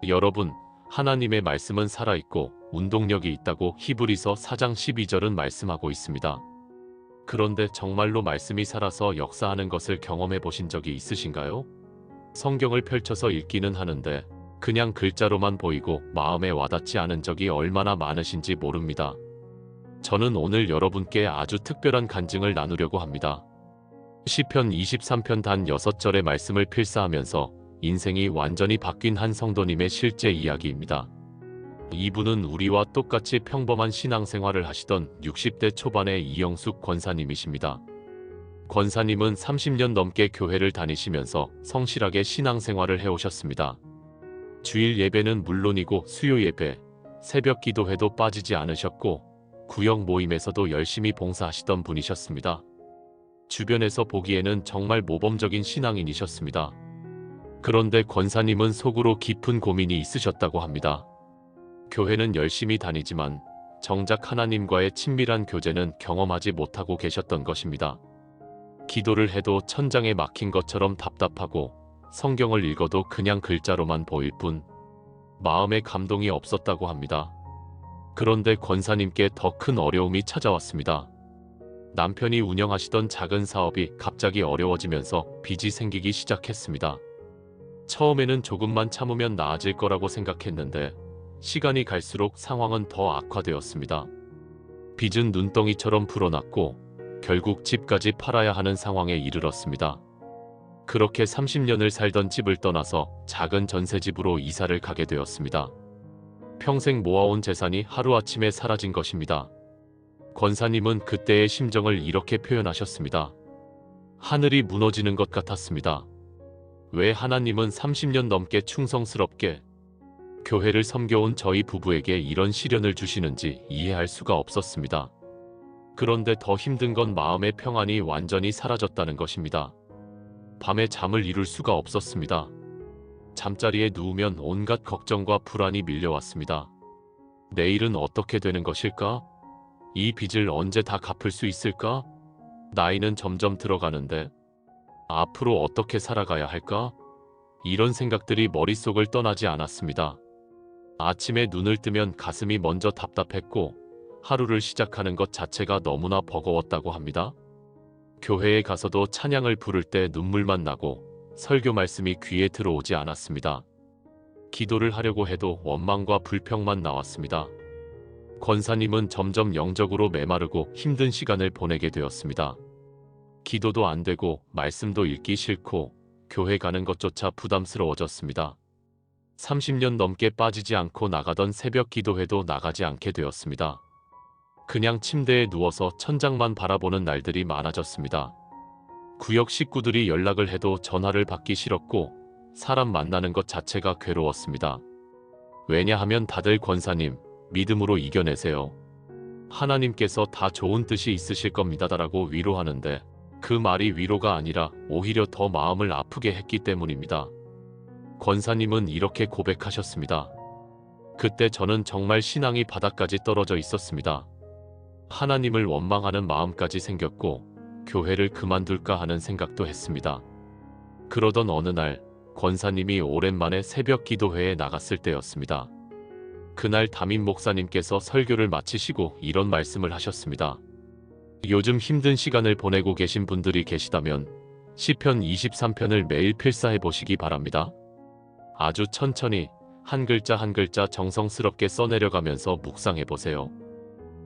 여러분, 하나님의 말씀은 살아있고 운동력이 있다고 히브리서 4장 12절은 말씀하고 있습니다. 그런데 정말로 말씀이 살아서 역사하는 것을 경험해 보신 적이 있으신가요? 성경을 펼쳐서 읽기는 하는데 그냥 글자로만 보이고 마음에 와닿지 않은 적이 얼마나 많으신지 모릅니다. 저는 오늘 여러분께 아주 특별한 간증을 나누려고 합니다. 시편 23편 단 6절의 말씀을 필사하면서 인생이 완전히 바뀐 한 성도님의 실제 이야기입니다. 이분은 우리와 똑같이 평범한 신앙생활을 하시던 60대 초반의 이영숙 권사님이십니다. 권사님은 30년 넘게 교회를 다니시면서 성실하게 신앙생활을 해오셨습니다. 주일 예배는 물론이고 수요 예배, 새벽 기도회도 빠지지 않으셨고 구역 모임에서도 열심히 봉사하시던 분이셨습니다. 주변에서 보기에는 정말 모범적인 신앙인이셨습니다. 그런데 권사님은 속으로 깊은 고민이 있으셨다고 합니다. 교회는 열심히 다니지만 정작 하나님과의 친밀한 교제는 경험하지 못하고 계셨던 것입니다. 기도를 해도 천장에 막힌 것처럼 답답하고 성경을 읽어도 그냥 글자로만 보일 뿐 마음에 감동이 없었다고 합니다. 그런데 권사님께 더 큰 어려움이 찾아왔습니다. 남편이 운영하시던 작은 사업이 갑자기 어려워지면서 빚이 생기기 시작했습니다. 처음에는 조금만 참으면 나아질 거라고 생각했는데 시간이 갈수록 상황은 더 악화되었습니다. 빚은 눈덩이처럼 불어났고 결국 집까지 팔아야 하는 상황에 이르렀습니다. 그렇게 30년을 살던 집을 떠나서 작은 전셋집으로 이사를 가게 되었습니다. 평생 모아온 재산이 하루아침에 사라진 것입니다. 권사님은 그때의 심정을 이렇게 표현하셨습니다. 하늘이 무너지는 것 같았습니다. 왜 하나님은 30년 넘게 충성스럽게 교회를 섬겨온 저희 부부에게 이런 시련을 주시는지 이해할 수가 없었습니다. 그런데 더 힘든 건 마음의 평안이 완전히 사라졌다는 것입니다. 밤에 잠을 이룰 수가 없었습니다. 잠자리에 누우면 온갖 걱정과 불안이 밀려왔습니다. 내일은 어떻게 되는 것일까? 이 빚을 언제 다 갚을 수 있을까? 나이는 점점 들어가는데 앞으로 어떻게 살아가야 할까? 이런 생각들이 머릿속을 떠나지 않았습니다. 아침에 눈을 뜨면 가슴이 먼저 답답했고 하루를 시작하는 것 자체가 너무나 버거웠다고 합니다. 교회에 가서도 찬양을 부를 때 눈물만 나고 설교 말씀이 귀에 들어오지 않았습니다. 기도를 하려고 해도 원망과 불평만 나왔습니다. 권사님은 점점 영적으로 메마르고 힘든 시간을 보내게 되었습니다. 기도도 안 되고 말씀도 읽기 싫고 교회 가는 것조차 부담스러워졌습니다. 30년 넘게 빠지지 않고 나가던 새벽 기도회도 나가지 않게 되었습니다. 그냥 침대에 누워서 천장만 바라보는 날들이 많아졌습니다. 구역 식구들이 연락을 해도 전화를 받기 싫었고 사람 만나는 것 자체가 괴로웠습니다. 왜냐하면 다들 권사님, 믿음으로 이겨내세요. 하나님께서 다 좋은 뜻이 있으실 겁니다라고 위로하는데 그 말이 위로가 아니라 오히려 더 마음을 아프게 했기 때문입니다. 권사님은 이렇게 고백하셨습니다. 그때 저는 정말 신앙이 바닥까지 떨어져 있었습니다. 하나님을 원망하는 마음까지 생겼고 교회를 그만둘까 하는 생각도 했습니다. 그러던 어느 날 권사님이 오랜만에 새벽 기도회에 나갔을 때였습니다. 그날 담임 목사님께서 설교를 마치시고 이런 말씀을 하셨습니다. 요즘 힘든 시간을 보내고 계신 분들이 계시다면 시편 23편을 매일 필사해 보시기 바랍니다. 아주 천천히 한 글자 한 글자 정성스럽게 써내려가면서 묵상해 보세요.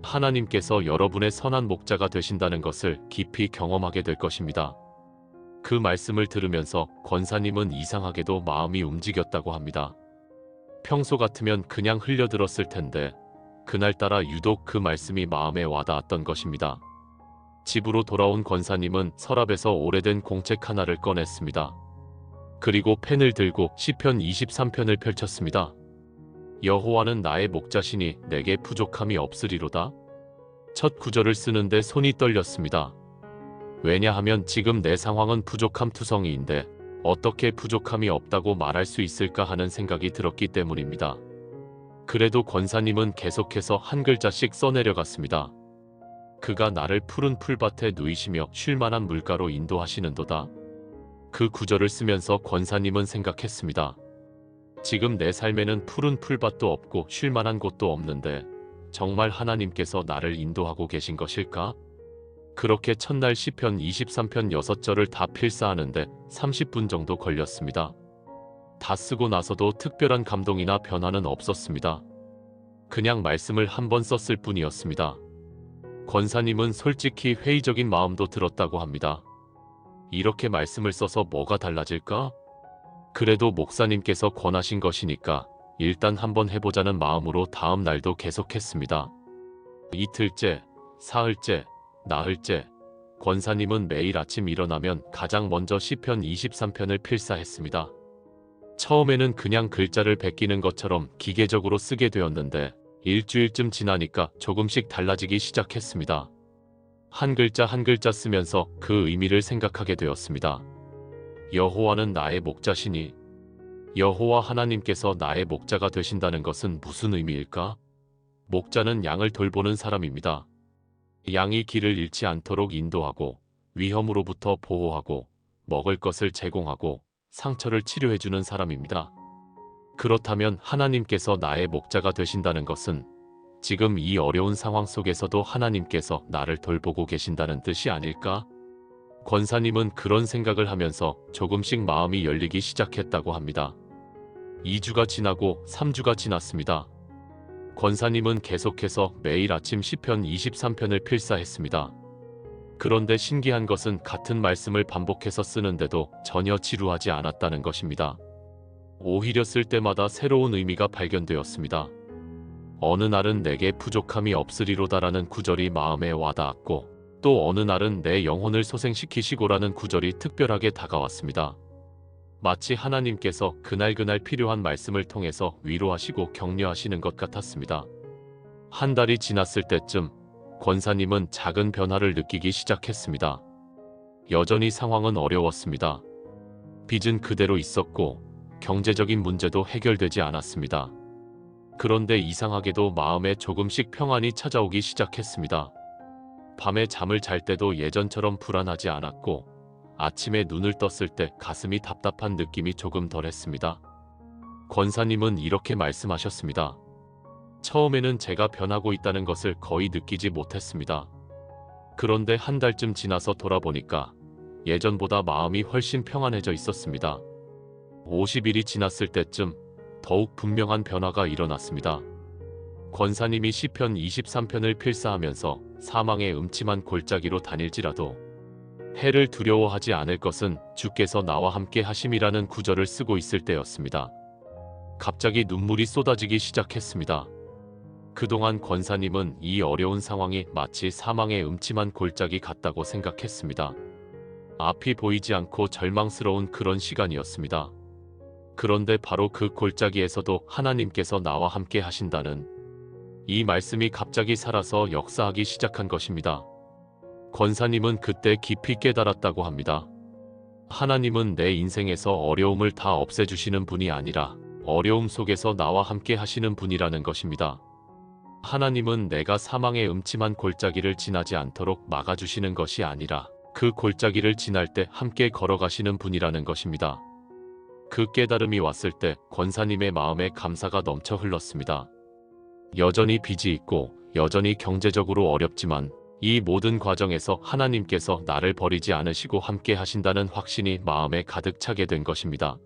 하나님께서 여러분의 선한 목자가 되신다는 것을 깊이 경험하게 될 것입니다. 그 말씀을 들으면서 권사님은 이상하게도 마음이 움직였다고 합니다. 평소 같으면 그냥 흘려들었을 텐데 그날따라 유독 그 말씀이 마음에 와닿았던 것입니다. 집으로 돌아온 권사님은 서랍에서 오래된 공책 하나를 꺼냈습니다. 그리고 펜을 들고 시편 23편을 펼쳤습니다. 여호와는 나의 목자시니 내게 부족함이 없으리로다. 첫 구절을 쓰는데 손이 떨렸습니다. 왜냐하면 지금 내 상황은 부족함 투성이인데 어떻게 부족함이 없다고 말할 수 있을까 하는 생각이 들었기 때문입니다. 그래도 권사님은 계속해서 한 글자씩 써내려갔습니다. 그가 나를 푸른 풀밭에 누이시며 쉴만한 물가로 인도하시는도다. 그 구절을 쓰면서 권사님은 생각했습니다. 지금 내 삶에는 푸른 풀밭도 없고 쉴만한 곳도 없는데 정말 하나님께서 나를 인도하고 계신 것일까? 그렇게 첫날 시편 23편 6절을 다 필사하는데 30분 정도 걸렸습니다. 다 쓰고 나서도 특별한 감동이나 변화는 없었습니다. 그냥 말씀을 한 번 썼을 뿐이었습니다. 권사님은 솔직히 회의적인 마음도 들었다고 합니다. 이렇게 말씀을 써서 뭐가 달라질까? 그래도 목사님께서 권하신 것이니까 일단 한번 해보자는 마음으로 다음 날도 계속했습니다. 이틀째, 사흘째, 나흘째, 권사님은 매일 아침 일어나면 가장 먼저 시편 23편을 필사했습니다. 처음에는 그냥 글자를 베끼는 것처럼 기계적으로 쓰게 되었는데 일주일쯤 지나니까 조금씩 달라지기 시작했습니다. 한 글자 한 글자 쓰면서 그 의미를 생각하게 되었습니다. 여호와는 나의 목자시니 여호와 하나님께서 나의 목자가 되신다는 것은 무슨 의미일까? 목자는 양을 돌보는 사람입니다. 양이 길을 잃지 않도록 인도하고 위험으로부터 보호하고 먹을 것을 제공하고 상처를 치료해주는 사람입니다. 그렇다면 하나님께서 나의 목자가 되신다는 것은 지금 이 어려운 상황 속에서도 하나님께서 나를 돌보고 계신다는 뜻이 아닐까? 권사님은 그런 생각을 하면서 조금씩 마음이 열리기 시작했다고 합니다. 2주가 지나고 3주가 지났습니다. 권사님은 계속해서 매일 아침 시편 23편을 필사했습니다. 그런데 신기한 것은 같은 말씀을 반복해서 쓰는데도 전혀 지루하지 않았다는 것입니다. 오히려 쓸 때마다 새로운 의미가 발견되었습니다. 어느 날은 내게 부족함이 없으리로다라는 구절이 마음에 와닿았고 또 어느 날은 내 영혼을 소생시키시고라는 구절이 특별하게 다가왔습니다. 마치 하나님께서 그날 필요한 말씀을 통해서 위로하시고 격려하시는 것 같았습니다. 한 달이 지났을 때쯤 권사님은 작은 변화를 느끼기 시작했습니다. 여전히 상황은 어려웠습니다. 빚은 그대로 있었고 경제적인 문제도 해결되지 않았습니다. 그런데 이상하게도 마음에 조금씩 평안이 찾아오기 시작했습니다. 밤에 잠을 잘 때도 예전처럼 불안하지 않았고 아침에 눈을 떴을 때 가슴이 답답한 느낌이 조금 덜했습니다. 권사님은 이렇게 말씀하셨습니다. 처음에는 제가 변하고 있다는 것을 거의 느끼지 못했습니다. 그런데 한 달쯤 지나서 돌아보니까 예전보다 마음이 훨씬 평안해져 있었습니다. 50일이 지났을 때쯤 더욱 분명한 변화가 일어났습니다. 권사님이 시편 23편을 필사하면서 사망의 음침한 골짜기로 다닐지라도 해를 두려워하지 않을 것은 주께서 나와 함께 하심이라는 구절을 쓰고 있을 때였습니다. 갑자기 눈물이 쏟아지기 시작했습니다. 그동안 권사님은 이 어려운 상황이 마치 사망의 음침한 골짜기 같다고 생각했습니다. 앞이 보이지 않고 절망스러운 그런 시간이었습니다. 그런데 바로 그 골짜기에서도 하나님께서 나와 함께 하신다는 이 말씀이 갑자기 살아서 역사하기 시작한 것입니다. 권사님은 그때 깊이 깨달았다고 합니다. 하나님은 내 인생에서 어려움을 다 없애주시는 분이 아니라 어려움 속에서 나와 함께 하시는 분이라는 것입니다. 하나님은 내가 사망의 음침한 골짜기를 지나지 않도록 막아주시는 것이 아니라 그 골짜기를 지날 때 함께 걸어가시는 분이라는 것입니다. 그 깨달음이 왔을 때 권사님의 마음에 감사가 넘쳐 흘렀습니다. 여전히 빚이 있고 여전히 경제적으로 어렵지만 이 모든 과정에서 하나님께서 나를 버리지 않으시고 함께 하신다는 확신이 마음에 가득 차게 된 것입니다.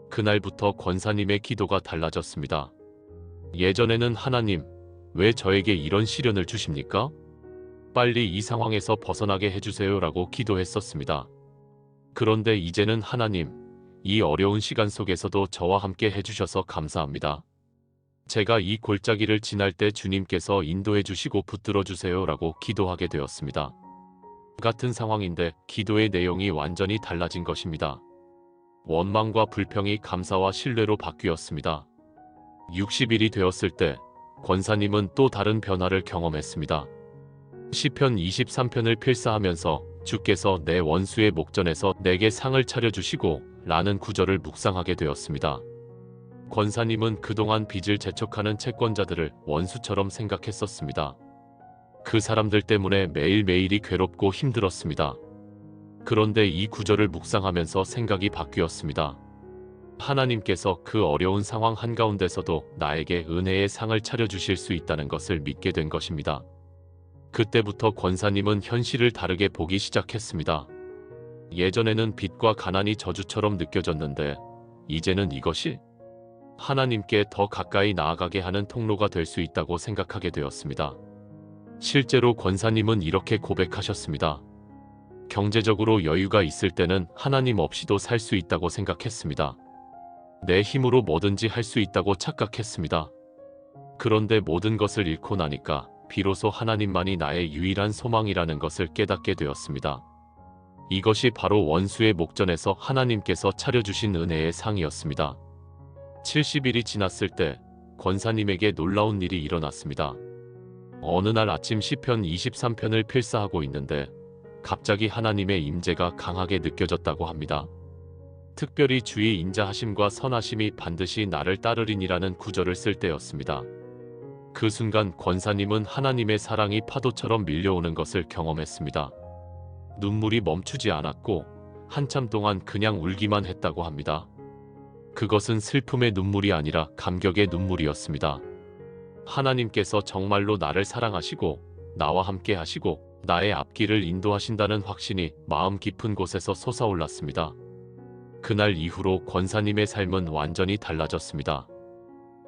그날부터 권사님의 기도가 달라졌습니다. 예전에는 하나님, 왜 저에게 이런 시련을 주십니까? 빨리 이 상황에서 벗어나게 해주세요라고 기도했었습니다. 그런데 이제는 하나님, 이 어려운 시간 속에서도 저와 함께 해주셔서 감사합니다. 제가 이 골짜기를 지날 때 주님께서 인도해 주시고 붙들어 주세요라고 기도하게 되었습니다. 같은 상황인데 기도의 내용이 완전히 달라진 것입니다. 원망과 불평이 감사와 신뢰로 바뀌었습니다. 60일이 되었을 때 권사님은 또 다른 변화를 경험했습니다. 시편 23편을 필사하면서 주께서 내 원수의 목전에서 내게 상을 차려주시고 라는 구절을 묵상하게 되었습니다. 권사님은 그동안 빚을 재촉하는 채권자들을 원수처럼 생각했었습니다. 그 사람들 때문에 매일매일이 괴롭고 힘들었습니다. 그런데 이 구절을 묵상하면서 생각이 바뀌었습니다. 하나님께서 그 어려운 상황 한가운데서도 나에게 은혜의 상을 차려주실 수 있다는 것을 믿게 된 것입니다. 그때부터 권사님은 현실을 다르게 보기 시작했습니다. 예전에는 빚과 가난이 저주처럼 느껴졌는데 이제는 이것이 하나님께 더 가까이 나아가게 하는 통로가 될 수 있다고 생각하게 되었습니다. 실제로 권사님은 이렇게 고백하셨습니다. 경제적으로 여유가 있을 때는 하나님 없이도 살 수 있다고 생각했습니다. 내 힘으로 뭐든지 할 수 있다고 착각했습니다. 그런데 모든 것을 잃고 나니까 비로소 하나님만이 나의 유일한 소망이라는 것을 깨닫게 되었습니다. 이것이 바로 원수의 목전에서 하나님께서 차려주신 은혜의 상이었습니다. 70일이 지났을 때 권사님에게 놀라운 일이 일어났습니다. 어느 날 아침 시편 23편을 필사하고 있는데 갑자기 하나님의 임재가 강하게 느껴졌다고 합니다. 특별히 주의 인자하심과 선하심이 반드시 나를 따르리니라는 구절을 쓸 때였습니다. 그 순간 권사님은 하나님의 사랑이 파도처럼 밀려오는 것을 경험했습니다. 눈물이 멈추지 않았고 한참 동안 그냥 울기만 했다고 합니다. 그것은 슬픔의 눈물이 아니라 감격의 눈물이었습니다. 하나님께서 정말로 나를 사랑하시고 나와 함께 하시고 나의 앞길을 인도하신다는 확신이 마음 깊은 곳에서 솟아올랐습니다. 그날 이후로 권사님의 삶은 완전히 달라졌습니다.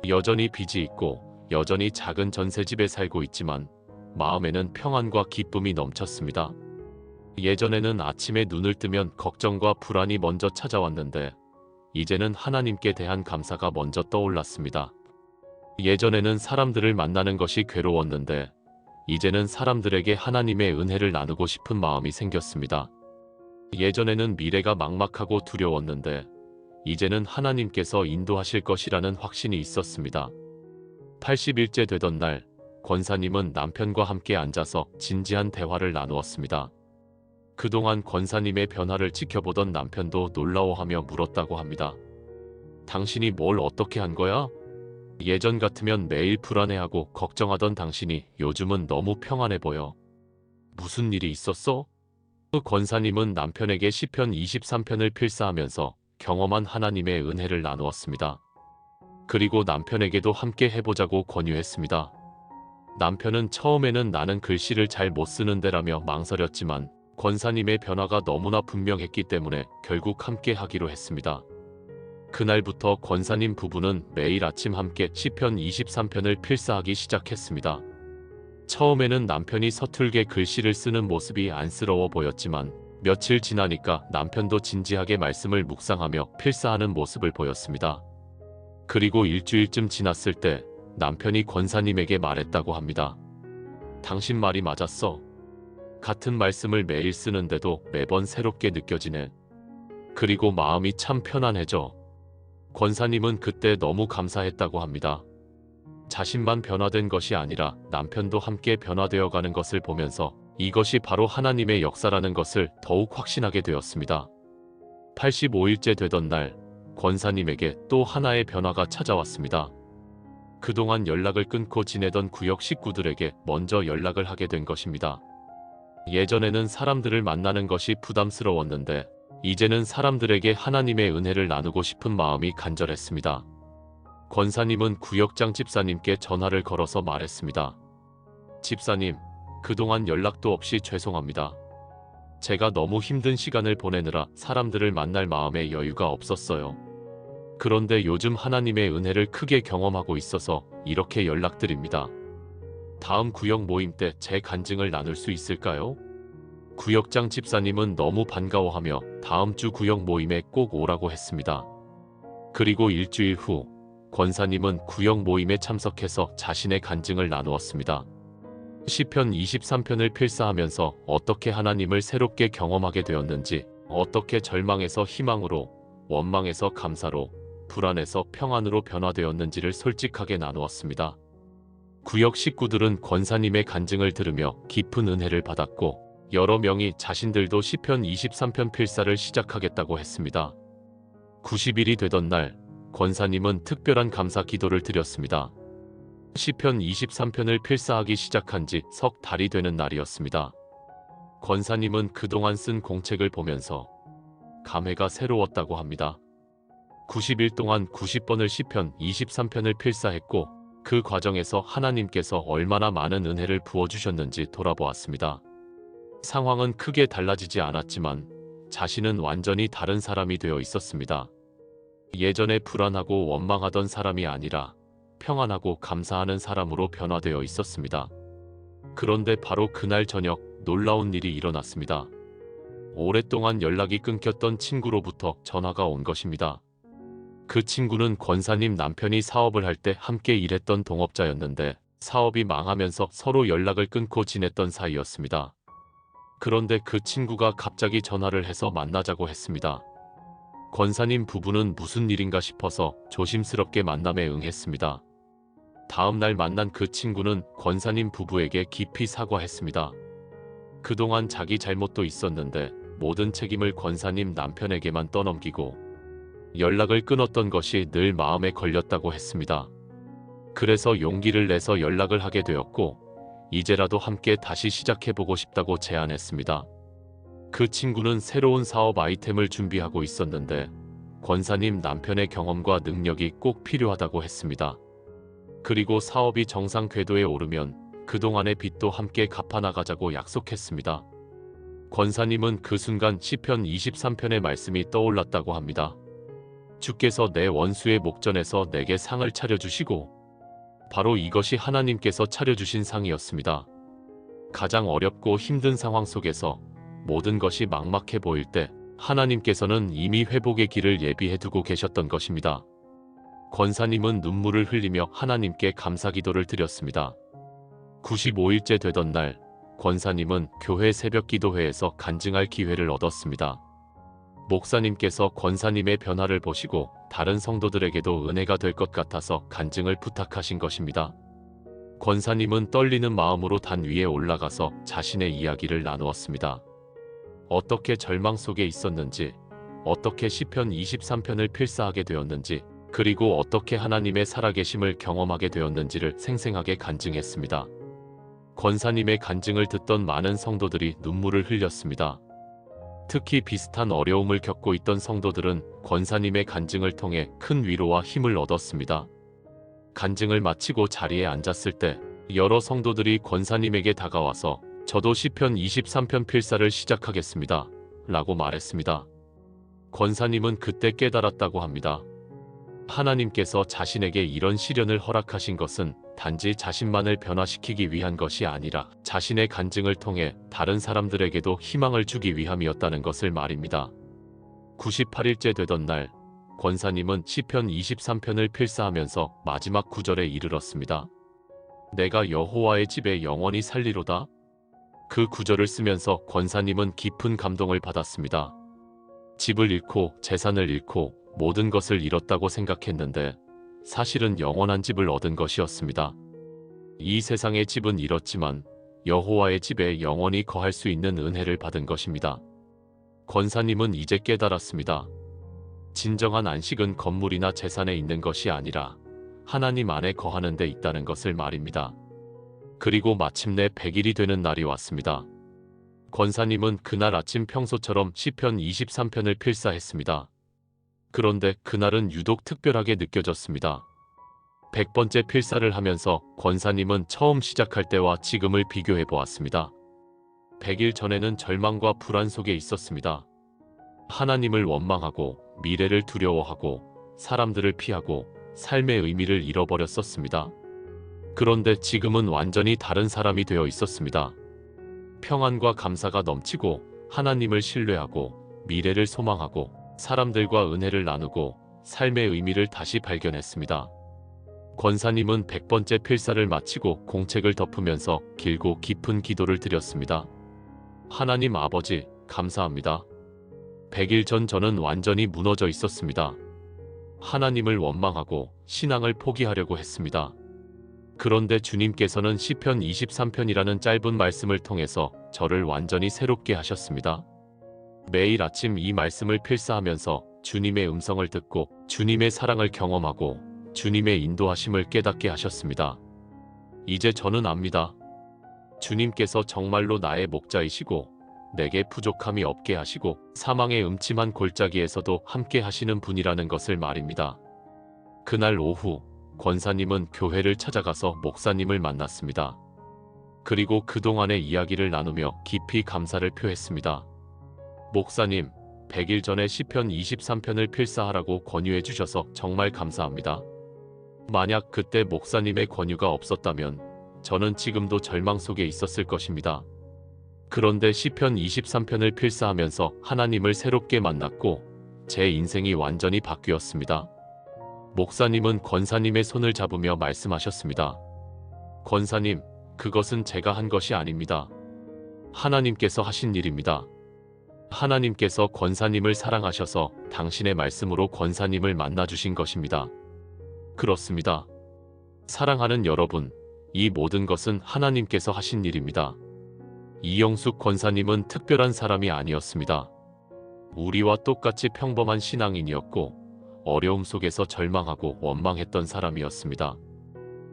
여전히 빚이 있고 여전히 작은 전셋집에 살고 있지만 마음에는 평안과 기쁨이 넘쳤습니다. 예전에는 아침에 눈을 뜨면 걱정과 불안이 먼저 찾아왔는데 이제는 하나님께 대한 감사가 먼저 떠올랐습니다. 예전에는 사람들을 만나는 것이 괴로웠는데 이제는 사람들에게 하나님의 은혜를 나누고 싶은 마음이 생겼습니다. 예전에는 미래가 막막하고 두려웠는데 이제는 하나님께서 인도하실 것이라는 확신이 있었습니다. 80일째 되던 날 권사님은 남편과 함께 앉아서 진지한 대화를 나누었습니다. 그동안 권사님의 변화를 지켜보던 남편도 놀라워하며 물었다고 합니다. 당신이 뭘 어떻게 한 거야? 예전 같으면 매일 불안해하고 걱정하던 당신이 요즘은 너무 평안해 보여. 무슨 일이 있었어? 권사님은 남편에게 시편 23편을 필사하면서 경험한 하나님의 은혜를 나누었습니다. 그리고 남편에게도 함께 해보자고 권유했습니다. 남편은 처음에는 나는 글씨를 잘 못 쓰는데라며 망설였지만 권사님의 변화가 너무나 분명했기 때문에 결국 함께 하기로 했습니다. 그날부터 권사님 부부는 매일 아침 함께 시편 23편을 필사하기 시작했습니다. 처음에는 남편이 서툴게 글씨를 쓰는 모습이 안쓰러워 보였지만 며칠 지나니까 남편도 진지하게 말씀을 묵상하며 필사하는 모습을 보였습니다. 그리고 일주일쯤 지났을 때 남편이 권사님에게 말했다고 합니다. 당신 말이 맞았어. 같은 말씀을 매일 쓰는데도 매번 새롭게 느껴지네. 그리고 마음이 참 편안해져. 권사님은 그때 너무 감사했다고 합니다. 자신만 변화된 것이 아니라 남편도 함께 변화되어 가는 것을 보면서 이것이 바로 하나님의 역사라는 것을 더욱 확신하게 되었습니다. 85일째 되던 날 권사님에게 또 하나의 변화가 찾아왔습니다. 그동안 연락을 끊고 지내던 구역 식구들에게 먼저 연락을 하게 된 것입니다. 예전에는 사람들을 만나는 것이 부담스러웠는데 이제는 사람들에게 하나님의 은혜를 나누고 싶은 마음이 간절했습니다. 권사님은 구역장 집사님께 전화를 걸어서 말했습니다. 집사님, 그동안 연락도 없이 죄송합니다. 제가 너무 힘든 시간을 보내느라 사람들을 만날 마음의 여유가 없었어요. 그런데 요즘 하나님의 은혜를 크게 경험하고 있어서 이렇게 연락드립니다. 다음 구역 모임 때 제 간증을 나눌 수 있을까요? 구역장 집사님은 너무 반가워하며 다음 주 구역 모임에 꼭 오라고 했습니다. 그리고 일주일 후 권사님은 구역 모임에 참석해서 자신의 간증을 나누었습니다. 시편 23편을 필사하면서 어떻게 하나님을 새롭게 경험하게 되었는지, 어떻게 절망에서 희망으로, 원망에서 감사로, 불안에서 평안으로 변화되었는지를 솔직하게 나누었습니다. 구역 식구들은 권사님의 간증을 들으며 깊은 은혜를 받았고 여러 명이 자신들도 시편 23편 필사를 시작하겠다고 했습니다. 90일이 되던 날 권사님은 특별한 감사 기도를 드렸습니다. 시편 23편을 필사하기 시작한 지 석 달이 되는 날이었습니다. 권사님은 그동안 쓴 공책을 보면서 감회가 새로웠다고 합니다. 90일 동안 90번을 시편 23편을 필사했고 그 과정에서 하나님께서 얼마나 많은 은혜를 부어주셨는지 돌아보았습니다. 상황은 크게 달라지지 않았지만 자신은 완전히 다른 사람이 되어 있었습니다. 예전에 불안하고 원망하던 사람이 아니라 평안하고 감사하는 사람으로 변화되어 있었습니다. 그런데 바로 그날 저녁 놀라운 일이 일어났습니다. 오랫동안 연락이 끊겼던 친구로부터 전화가 온 것입니다. 그 친구는 권사님 남편이 사업을 할 때 함께 일했던 동업자였는데 사업이 망하면서 서로 연락을 끊고 지냈던 사이였습니다. 그런데 그 친구가 갑자기 전화를 해서 만나자고 했습니다. 권사님 부부는 무슨 일인가 싶어서 조심스럽게 만남에 응했습니다. 다음 날 만난 그 친구는 권사님 부부에게 깊이 사과했습니다. 그동안 자기 잘못도 있었는데 모든 책임을 권사님 남편에게만 떠넘기고 연락을 끊었던 것이 늘 마음에 걸렸다고 했습니다. 그래서 용기를 내서 연락을 하게 되었고 이제라도 함께 다시 시작해보고 싶다고 제안했습니다. 그 친구는 새로운 사업 아이템을 준비하고 있었는데 권사님 남편의 경험과 능력이 꼭 필요하다고 했습니다. 그리고 사업이 정상 궤도에 오르면 그동안의 빚도 함께 갚아나가자고 약속했습니다. 권사님은 그 순간 시편 23편의 말씀이 떠올랐다고 합니다. 주께서 내 원수의 목전에서 내게 상을 차려주시고 바로 이것이 하나님께서 차려주신 상이었습니다. 가장 어렵고 힘든 상황 속에서 모든 것이 막막해 보일 때 하나님께서는 이미 회복의 길을 예비해두고 계셨던 것입니다. 권사님은 눈물을 흘리며 하나님께 감사기도를 드렸습니다. 95일째 되던 날 권사님은 교회 새벽기도회에서 간증할 기회를 얻었습니다. 목사님께서 권사님의 변화를 보시고 다른 성도들에게도 은혜가 될 것 같아서 간증을 부탁하신 것입니다. 권사님은 떨리는 마음으로 단 위에 올라가서 자신의 이야기를 나누었습니다. 어떻게 절망 속에 있었는지, 어떻게 시편 23편을 필사하게 되었는지, 그리고 어떻게 하나님의 살아계심을 경험하게 되었는지를 생생하게 간증했습니다. 권사님의 간증을 듣던 많은 성도들이 눈물을 흘렸습니다. 특히 비슷한 어려움을 겪고 있던 성도들은 권사님의 간증을 통해 큰 위로와 힘을 얻었습니다. 간증을 마치고 자리에 앉았을 때 여러 성도들이 권사님에게 다가와서 저도 시편 23편 필사를 시작하겠습니다. 라고 말했습니다. 권사님은 그때 깨달았다고 합니다. 하나님께서 자신에게 이런 시련을 허락하신 것은 단지 자신만을 변화시키기 위한 것이 아니라 자신의 간증을 통해 다른 사람들에게도 희망을 주기 위함이었다는 것을 말입니다. 98일째 되던 날 권사님은 시편 23편을 필사하면서 마지막 구절에 이르렀습니다. 내가 여호와의 집에 영원히 살리로다. 그 구절을 쓰면서 권사님은 깊은 감동을 받았습니다. 집을 잃고 재산을 잃고 모든 것을 잃었다고 생각했는데 사실은 영원한 집을 얻은 것이었습니다. 이 세상의 집은 잃었지만 여호와의 집에 영원히 거할 수 있는 은혜를 받은 것입니다. 권사님은 이제 깨달았습니다. 진정한 안식은 건물이나 재산에 있는 것이 아니라 하나님 안에 거하는 데 있다는 것을 말입니다. 그리고 마침내 100일이 되는 날이 왔습니다. 권사님은 그날 아침 평소처럼 시편 23편을 필사했습니다. 그런데 그날은 유독 특별하게 느껴졌습니다. 100번째 필사를 하면서 권사님은 처음 시작할 때와 지금을 비교해 보았습니다. 100일 전에는 절망과 불안 속에 있었습니다. 하나님을 원망하고 미래를 두려워하고 사람들을 피하고 삶의 의미를 잃어버렸었습니다. 그런데 지금은 완전히 다른 사람이 되어 있었습니다. 평안과 감사가 넘치고 하나님을 신뢰하고 미래를 소망하고 사람들과 은혜를 나누고 삶의 의미를 다시 발견했습니다. 권사님은 100번째 필사를 마치고 공책을 덮으면서 길고 깊은 기도를 드렸습니다. 하나님 아버지, 감사합니다. 100일 전 저는 완전히 무너져 있었습니다. 하나님을 원망하고 신앙을 포기하려고 했습니다. 그런데 주님께서는 시편 23편이라는 짧은 말씀을 통해서 저를 완전히 새롭게 하셨습니다. 매일 아침 이 말씀을 필사하면서 주님의 음성을 듣고 주님의 사랑을 경험하고 주님의 인도하심을 깨닫게 하셨습니다. 이제 저는 압니다. 주님께서 정말로 나의 목자이시고 내게 부족함이 없게 하시고 사망의 음침한 골짜기에서도 함께 하시는 분이라는 것을 말입니다. 그날 오후 권사님은 교회를 찾아가서 목사님을 만났습니다. 그리고 그동안의 이야기를 나누며 깊이 감사를 표했습니다. 목사님, 100일 전에 시편 23편을 필사하라고 권유해 주셔서 정말 감사합니다. 만약 그때 목사님의 권유가 없었다면 저는 지금도 절망 속에 있었을 것입니다. 그런데 시편 23편을 필사하면서 하나님을 새롭게 만났고 제 인생이 완전히 바뀌었습니다. 목사님은 권사님의 손을 잡으며 말씀하셨습니다. 권사님, 그것은 제가 한 것이 아닙니다. 하나님께서 하신 일입니다. 하나님께서 권사님을 사랑하셔서 당신의 말씀으로 권사님을 만나주신 것입니다. 그렇습니다. 사랑하는 여러분, 이 모든 것은 하나님께서 하신 일입니다. 이영숙 권사님은 특별한 사람이 아니었습니다. 우리와 똑같이 평범한 신앙인이었고 어려움 속에서 절망하고 원망했던 사람이었습니다.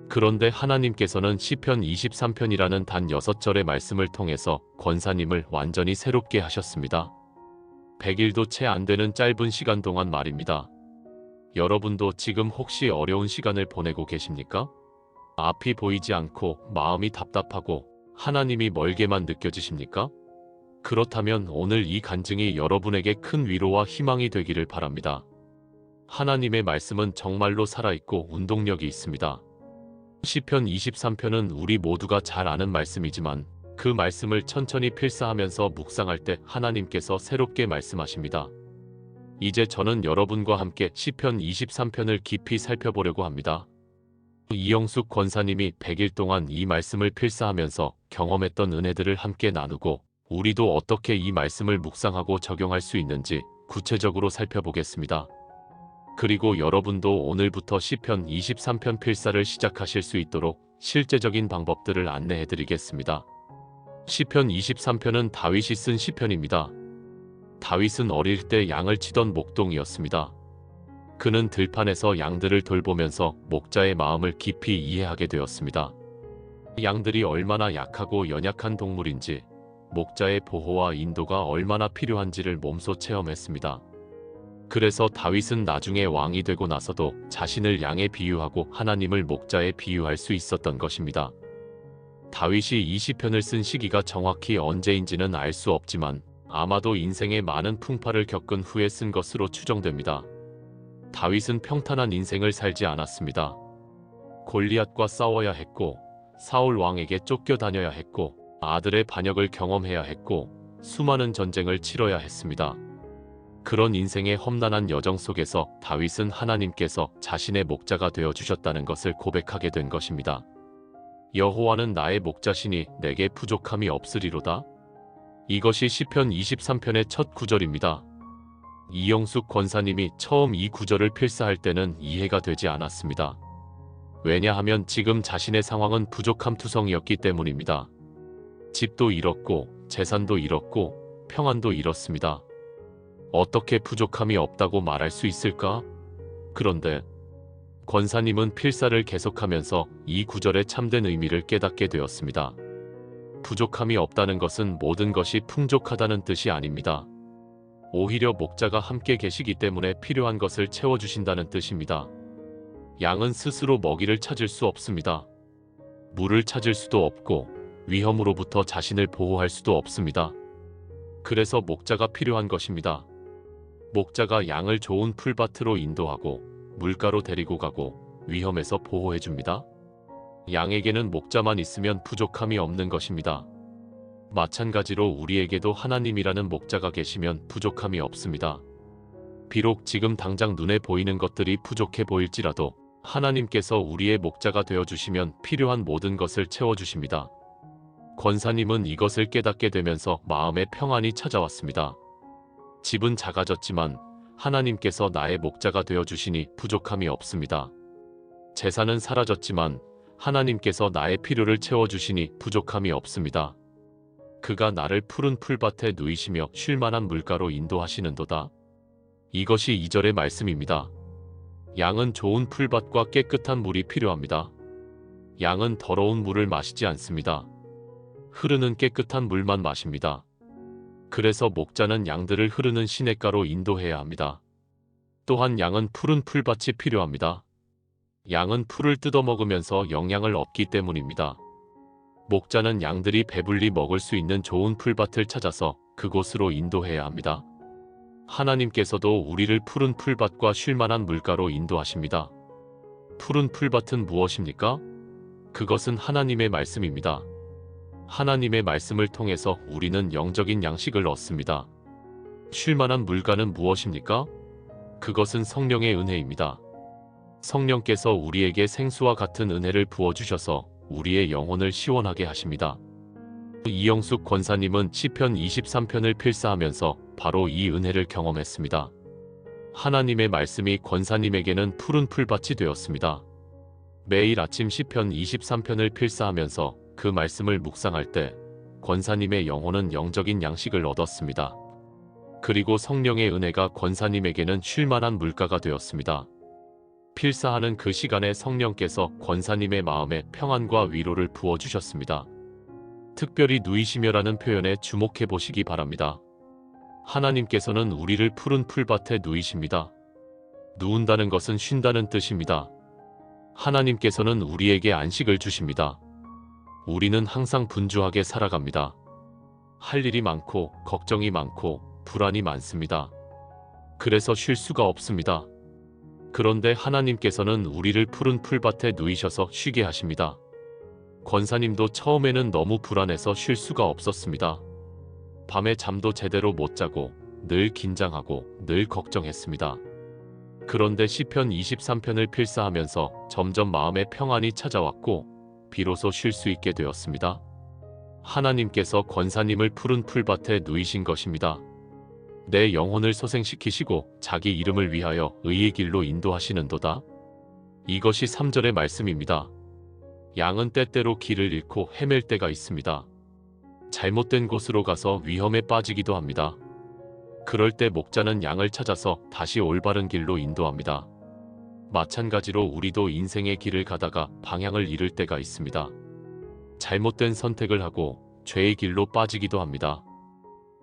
그런데 하나님께서는 시편 23편이라는 단 6절의 말씀을 통해서 권사님을 완전히 새롭게 하셨습니다. 100일도 채 안 되는 짧은 시간 동안 말입니다. 여러분도 지금 혹시 어려운 시간을 보내고 계십니까? 앞이 보이지 않고 마음이 답답하고 하나님이 멀게만 느껴지십니까? 그렇다면 오늘 이 간증이 여러분에게 큰 위로와 희망이 되기를 바랍니다. 하나님의 말씀은 정말로 살아있고 운동력이 있습니다. 시편 23편은 우리 모두가 잘 아는 말씀이지만 그 말씀을 천천히 필사하면서 묵상할 때 하나님께서 새롭게 말씀하십니다. 이제 저는 여러분과 함께 시편 23편을 깊이 살펴보려고 합니다. 이영숙 권사님이 100일 동안 이 말씀을 필사하면서 경험했던 은혜들을 함께 나누고 우리도 어떻게 이 말씀을 묵상하고 적용할 수 있는지 구체적으로 살펴보겠습니다. 그리고 여러분도 오늘부터 시편 23편 필사를 시작하실 수 있도록 실제적인 방법들을 안내해드리겠습니다. 시편 23편은 다윗이 쓴 시편입니다. 다윗은 어릴 때 양을 치던 목동이었습니다. 그는 들판에서 양들을 돌보면서 목자의 마음을 깊이 이해하게 되었습니다. 양들이 얼마나 약하고 연약한 동물인지, 목자의 보호와 인도가 얼마나 필요한지를 몸소 체험했습니다. 그래서 다윗은 나중에 왕이 되고 나서도 자신을 양에 비유하고 하나님을 목자에 비유할 수 있었던 것입니다. 다윗이 이 시편을 쓴 시기가 정확히 언제인지는 알 수 없지만 아마도 인생의 많은 풍파를 겪은 후에 쓴 것으로 추정됩니다. 다윗은 평탄한 인생을 살지 않았습니다. 골리앗과 싸워야 했고 사울 왕에게 쫓겨다녀야 했고 아들의 반역을 경험해야 했고 수많은 전쟁을 치러야 했습니다. 그런 인생의 험난한 여정 속에서 다윗은 하나님께서 자신의 목자가 되어주셨다는 것을 고백하게 된 것입니다. 여호와는 나의 목자시니 내게 부족함이 없으리로다. 이것이 시편 23편의 첫 구절입니다. 이영숙 권사님이 처음 이 구절을 필사할 때는 이해가 되지 않았습니다. 왜냐하면 지금 자신의 상황은 부족함 투성이었기 때문입니다. 집도 잃었고 재산도 잃었고 평안도 잃었습니다. 어떻게 부족함이 없다고 말할 수 있을까? 그런데 권사님은 필사를 계속하면서 이 구절의 참된 의미를 깨닫게 되었습니다. 부족함이 없다는 것은 모든 것이 풍족하다는 뜻이 아닙니다. 오히려 목자가 함께 계시기 때문에 필요한 것을 채워주신다는 뜻입니다. 양은 스스로 먹이를 찾을 수 없습니다. 물을 찾을 수도 없고 위험으로부터 자신을 보호할 수도 없습니다. 그래서 목자가 필요한 것입니다. 목자가 양을 좋은 풀밭으로 인도하고 물가로 데리고 가고 위험에서 보호해줍니다. 양에게는 목자만 있으면 부족함이 없는 것입니다. 마찬가지로 우리에게도 하나님이라는 목자가 계시면 부족함이 없습니다. 비록 지금 당장 눈에 보이는 것들이 부족해 보일지라도 하나님께서 우리의 목자가 되어주시면 필요한 모든 것을 채워주십니다. 권사님은 이것을 깨닫게 되면서 마음의 평안이 찾아왔습니다. 집은 작아졌지만 하나님께서 나의 목자가 되어주시니 부족함이 없습니다. 재산은 사라졌지만 하나님께서 나의 필요를 채워주시니 부족함이 없습니다. 그가 나를 푸른 풀밭에 누이시며 쉴만한 물가로 인도하시는도다. 이것이 2절의 말씀입니다. 양은 좋은 풀밭과 깨끗한 물이 필요합니다. 양은 더러운 물을 마시지 않습니다. 흐르는 깨끗한 물만 마십니다. 그래서 목자는 양들을 흐르는 시냇가로 인도해야 합니다. 또한 양은 푸른 풀밭이 필요합니다. 양은 풀을 뜯어먹으면서 영양을 얻기 때문입니다. 목자는 양들이 배불리 먹을 수 있는 좋은 풀밭을 찾아서 그곳으로 인도해야 합니다. 하나님께서도 우리를 푸른 풀밭과 쉴만한 물가로 인도하십니다. 푸른 풀밭은 무엇입니까? 그것은 하나님의 말씀입니다. 하나님의 말씀을 통해서 우리는 영적인 양식을 얻습니다. 쉴만한 물가는 무엇입니까? 그것은 성령의 은혜입니다. 성령께서 우리에게 생수와 같은 은혜를 부어주셔서 우리의 영혼을 시원하게 하십니다. 이영숙 권사님은 시편 23편을 필사하면서 바로 이 은혜를 경험했습니다. 하나님의 말씀이 권사님에게는 푸른 풀밭이 되었습니다. 매일 아침 시편 23편을 필사하면서 그 말씀을 묵상할 때 권사님의 영혼은 영적인 양식을 얻었습니다. 그리고 성령의 은혜가 권사님에게는 쉴만한 물가가 되었습니다. 필사하는 그 시간에 성령께서 권사님의 마음에 평안과 위로를 부어주셨습니다. 특별히 누이시며라는 표현에 주목해 보시기 바랍니다. 하나님께서는 우리를 푸른 풀밭에 누이십니다. 누운다는 것은 쉰다는 뜻입니다. 하나님께서는 우리에게 안식을 주십니다. 우리는 항상 분주하게 살아갑니다. 할 일이 많고 걱정이 많고 불안이 많습니다. 그래서 쉴 수가 없습니다. 그런데 하나님께서는 우리를 푸른 풀밭에 누이셔서 쉬게 하십니다. 권사님도 처음에는 너무 불안해서 쉴 수가 없었습니다. 밤에 잠도 제대로 못 자고 늘 긴장하고 늘 걱정했습니다. 그런데 시편 23편을 필사하면서 점점 마음에 평안이 찾아왔고 비로소 쉴 수 있게 되었습니다. 하나님께서 권사님을 푸른 풀밭에 누이신 것입니다. 내 영혼을 소생시키시고 자기 이름을 위하여 의의 길로 인도하시는도다. 이것이 3절의 말씀입니다. 양은 때때로 길을 잃고 헤맬 때가 있습니다. 잘못된 곳으로 가서 위험에 빠지기도 합니다. 그럴 때 목자는 양을 찾아서 다시 올바른 길로 인도합니다. 마찬가지로 우리도 인생의 길을 가다가 방향을 잃을 때가 있습니다. 잘못된 선택을 하고 죄의 길로 빠지기도 합니다.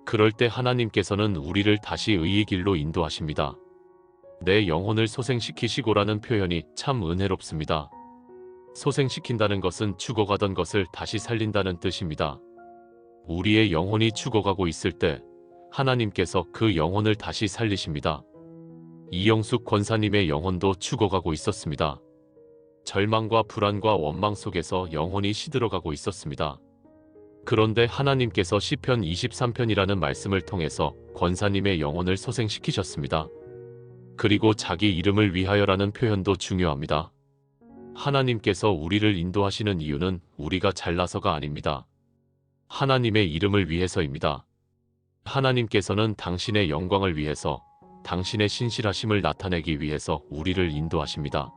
그럴 때 하나님께서는 우리를 다시 의의 길로 인도하십니다. 내 영혼을 소생시키시고라는 표현이 참 은혜롭습니다. 소생시킨다는 것은 죽어가던 것을 다시 살린다는 뜻입니다. 우리의 영혼이 죽어가고 있을 때 하나님께서 그 영혼을 다시 살리십니다. 이영숙 권사님의 영혼도 죽어가고 있었습니다. 절망과 불안과 원망 속에서 영혼이 시들어가고 있었습니다. 그런데 하나님께서 시편 23편이라는 말씀을 통해서 권사님의 영혼을 소생시키셨습니다. 그리고 자기 이름을 위하여라는 표현도 중요합니다. 하나님께서 우리를 인도하시는 이유는 우리가 잘나서가 아닙니다. 하나님의 이름을 위해서입니다. 하나님께서는 당신의 영광을 위해서, 당신의 신실하심을 나타내기 위해서 우리를 인도하십니다.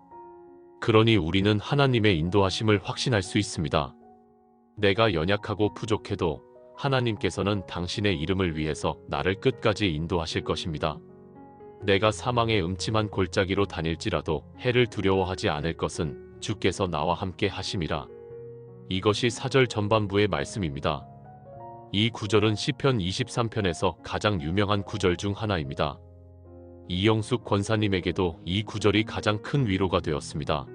그러니 우리는 하나님의 인도하심을 확신할 수 있습니다. 내가 연약하고 부족해도 하나님께서는 당신의 이름을 위해서 나를 끝까지 인도하실 것입니다. 내가 사망의 음침한 골짜기로 다닐지라도 해를 두려워하지 않을 것은 주께서 나와 함께 하심이라. 이것이 4절 전반부의 말씀입니다. 이 구절은 시편 23편에서 가장 유명한 구절 중 하나입니다. 이영숙 권사님에게도 이 구절이 가장 큰 위로가 되었습니다.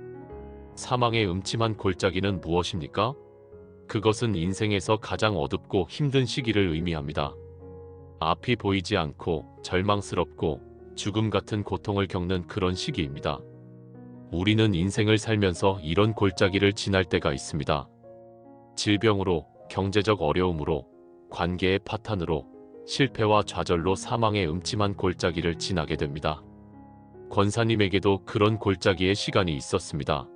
사망의 음침한 골짜기는 무엇입니까? 그것은 인생에서 가장 어둡고 힘든 시기를 의미합니다. 앞이 보이지 않고 절망스럽고 죽음 같은 고통을 겪는 그런 시기입니다. 우리는 인생을 살면서 이런 골짜기를 지날 때가 있습니다. 질병으로, 경제적 어려움으로, 관계의 파탄으로, 실패와 좌절로 사망의 음침한 골짜기를 지나게 됩니다. 권사님에게도 그런 골짜기의 시간이 있었습니다.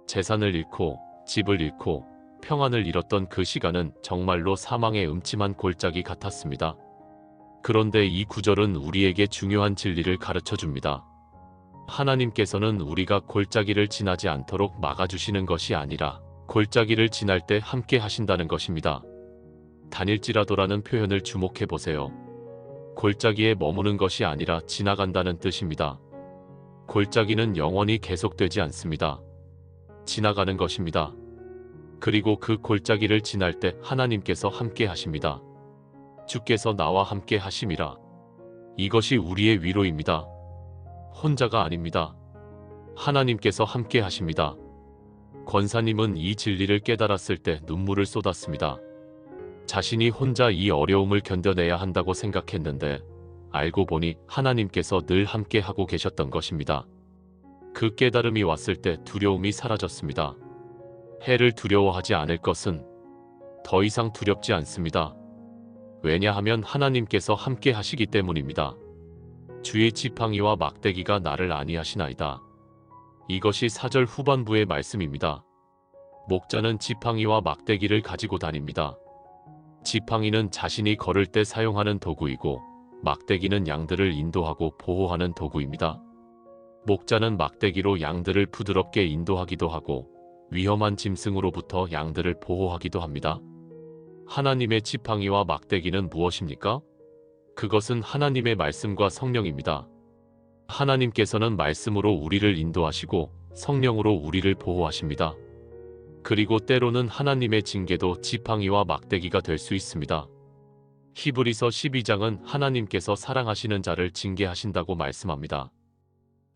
재산을 잃고, 집을 잃고, 평안을 잃었던 그 시간은 정말로 사망의 음침한 골짜기 같았습니다. 그런데 이 구절은 우리에게 중요한 진리를 가르쳐 줍니다. 하나님께서는 우리가 골짜기를 지나지 않도록 막아주시는 것이 아니라 골짜기를 지날 때 함께 하신다는 것입니다. 다닐지라도라는 표현을 주목해 보세요. 골짜기에 머무는 것이 아니라 지나간다는 뜻입니다. 골짜기는 영원히 계속되지 않습니다. 지나가는 것입니다. 그리고 그 골짜기를 지날 때 하나님께서 함께 하십니다. 주께서 나와 함께 하심이라. 이것이 우리의 위로입니다. 혼자가 아닙니다. 하나님께서 함께 하십니다. 권사님은 이 진리를 깨달았을 때 눈물을 쏟았습니다. 자신이 혼자 이 어려움을 견뎌내야 한다고 생각했는데 알고 보니 하나님께서 늘 함께 하고 계셨던 것입니다. 그 깨달음이 왔을 때 두려움이 사라졌습니다. 해를 두려워하지 않을 것은 더 이상 두렵지 않습니다. 왜냐하면 하나님께서 함께 하시기 때문입니다. 주의 지팡이와 막대기가 나를 안위하시나이다. 이것이 4절 후반부의 말씀입니다. 목자는 지팡이와 막대기를 가지고 다닙니다. 지팡이는 자신이 걸을 때 사용하는 도구이고 막대기는 양들을 인도하고 보호하는 도구입니다. 목자는 막대기로 양들을 부드럽게 인도하기도 하고 위험한 짐승으로부터 양들을 보호하기도 합니다. 하나님의 지팡이와 막대기는 무엇입니까? 그것은 하나님의 말씀과 성령입니다. 하나님께서는 말씀으로 우리를 인도하시고 성령으로 우리를 보호하십니다. 그리고 때로는 하나님의 징계도 지팡이와 막대기가 될 수 있습니다. 히브리서 12장은 하나님께서 사랑하시는 자를 징계하신다고 말씀합니다.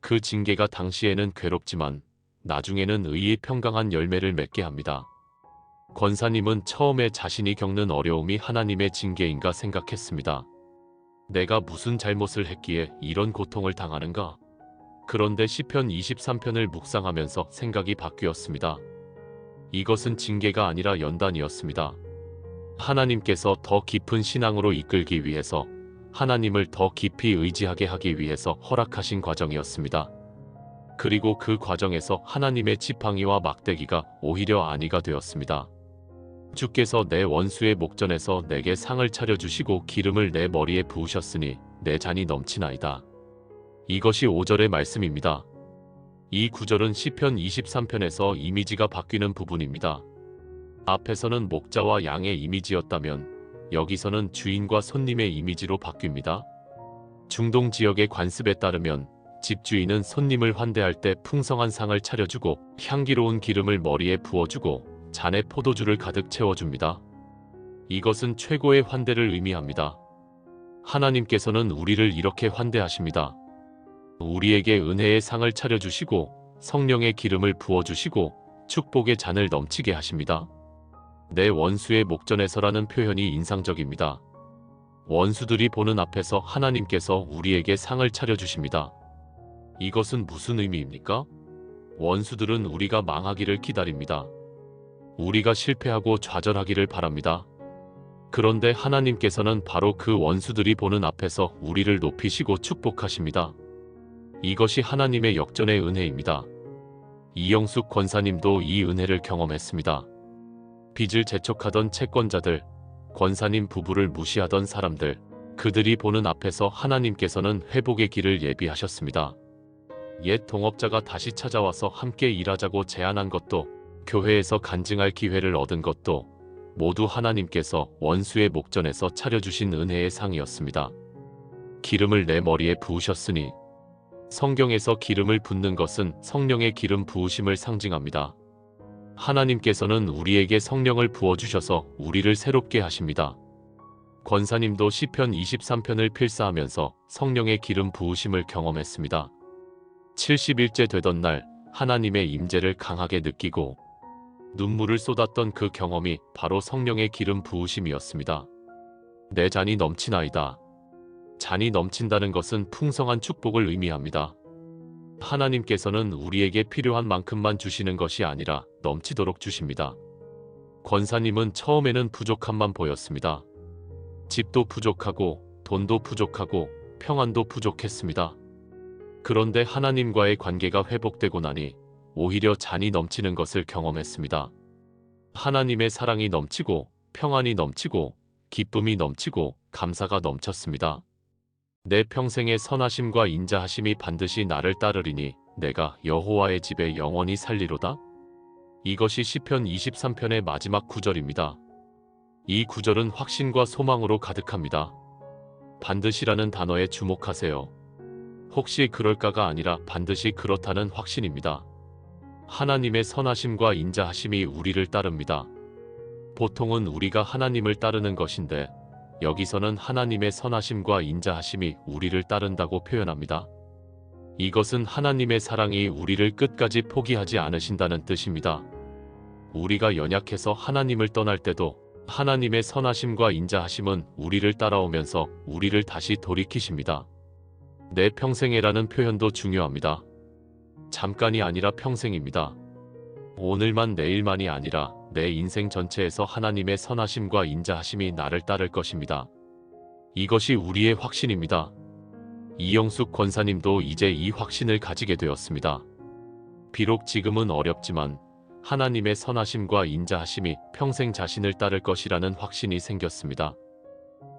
그 징계가 당시에는 괴롭지만 나중에는 의의 평강한 열매를 맺게 합니다. 권사님은 처음에 자신이 겪는 어려움이 하나님의 징계인가 생각했습니다. 내가 무슨 잘못을 했기에 이런 고통을 당하는가? 그런데 시편 23편을 묵상하면서 생각이 바뀌었습니다. 이것은 징계가 아니라 연단이었습니다. 하나님께서 더 깊은 신앙으로 이끌기 위해서 하나님을 더 깊이 의지하게 하기 위해서 허락하신 과정이었습니다. 그리고 그 과정에서 하나님의 지팡이와 막대기가 오히려 안위가 되었습니다. 주께서 내 원수의 목전에서 내게 상을 차려주시고 기름을 내 머리에 부으셨으니 내 잔이 넘치나이다. 이것이 5절의 말씀입니다. 이 구절은 시편 23편에서 이미지가 바뀌는 부분입니다. 앞에서는 목자와 양의 이미지였다면 여기서는 주인과 손님의 이미지로 바뀝니다. 중동 지역의 관습에 따르면 집주인은 손님을 환대할 때 풍성한 상을 차려주고 향기로운 기름을 머리에 부어주고 잔에 포도주를 가득 채워줍니다. 이것은 최고의 환대를 의미합니다. 하나님께서는 우리를 이렇게 환대하십니다. 우리에게 은혜의 상을 차려주시고 성령의 기름을 부어주시고 축복의 잔을 넘치게 하십니다. 내 원수의 목전에서라는 표현이 인상적입니다. 원수들이 보는 앞에서 하나님께서 우리에게 상을 차려주십니다. 이것은 무슨 의미입니까? 원수들은 우리가 망하기를 기다립니다. 우리가 실패하고 좌절하기를 바랍니다. 그런데 하나님께서는 바로 그 원수들이 보는 앞에서 우리를 높이시고 축복하십니다. 이것이 하나님의 역전의 은혜입니다. 이영숙 권사님도 이 은혜를 경험했습니다. 빚을 재촉하던 채권자들, 권사님 부부를 무시하던 사람들, 그들이 보는 앞에서 하나님께서는 회복의 길을 예비하셨습니다. 옛 동업자가 다시 찾아와서 함께 일하자고 제안한 것도, 교회에서 간증할 기회를 얻은 것도 모두 하나님께서 원수의 목전에서 차려주신 은혜의 상이었습니다. 기름을 내 머리에 부으셨으니, 성경에서 기름을 붓는 것은 성령의 기름 부으심을 상징합니다. 하나님께서는 우리에게 성령을 부어주셔서 우리를 새롭게 하십니다. 권사님도 시편 23편을 필사하면서 성령의 기름 부으심을 경험했습니다. 70일째 되던 날 하나님의 임재를 강하게 느끼고 눈물을 쏟았던 그 경험이 바로 성령의 기름 부으심이었습니다. 내 잔이 넘치나이다. 잔이 넘친다는 것은 풍성한 축복을 의미합니다. 하나님께서는 우리에게 필요한 만큼만 주시는 것이 아니라 넘치도록 주십니다. 권사님은 처음에는 부족함만 보였습니다. 집도 부족하고 돈도 부족하고 평안도 부족했습니다. 그런데 하나님과의 관계가 회복되고 나니 오히려 잔이 넘치는 것을 경험했습니다. 하나님의 사랑이 넘치고 평안이 넘치고 기쁨이 넘치고 감사가 넘쳤습니다. 내 평생의 선하심과 인자하심이 반드시 나를 따르리니 내가 여호와의 집에 영원히 살리로다. 이것이 시편 23편의 마지막 구절입니다. 이 구절은 확신과 소망으로 가득합니다. 반드시라는 단어에 주목하세요. 혹시 그럴까가 아니라 반드시 그렇다는 확신입니다. 하나님의 선하심과 인자하심이 우리를 따릅니다. 보통은 우리가 하나님을 따르는 것인데 여기서는 하나님의 선하심과 인자하심이 우리를 따른다고 표현합니다. 이것은 하나님의 사랑이 우리를 끝까지 포기하지 않으신다는 뜻입니다. 우리가 연약해서 하나님을 떠날 때도 하나님의 선하심과 인자하심은 우리를 따라오면서 우리를 다시 돌이키십니다. 내 평생에라는 표현도 중요합니다. 잠깐이 아니라 평생입니다. 오늘만 내일만이 아니라 내 인생 전체에서 하나님의 선하심과 인자하심이 나를 따를 것입니다. 이것이 우리의 확신입니다. 이영숙 권사님도 이제 이 확신을 가지게 되었습니다. 비록 지금은 어렵지만 하나님의 선하심과 인자하심이 평생 자신을 따를 것이라는 확신이 생겼습니다.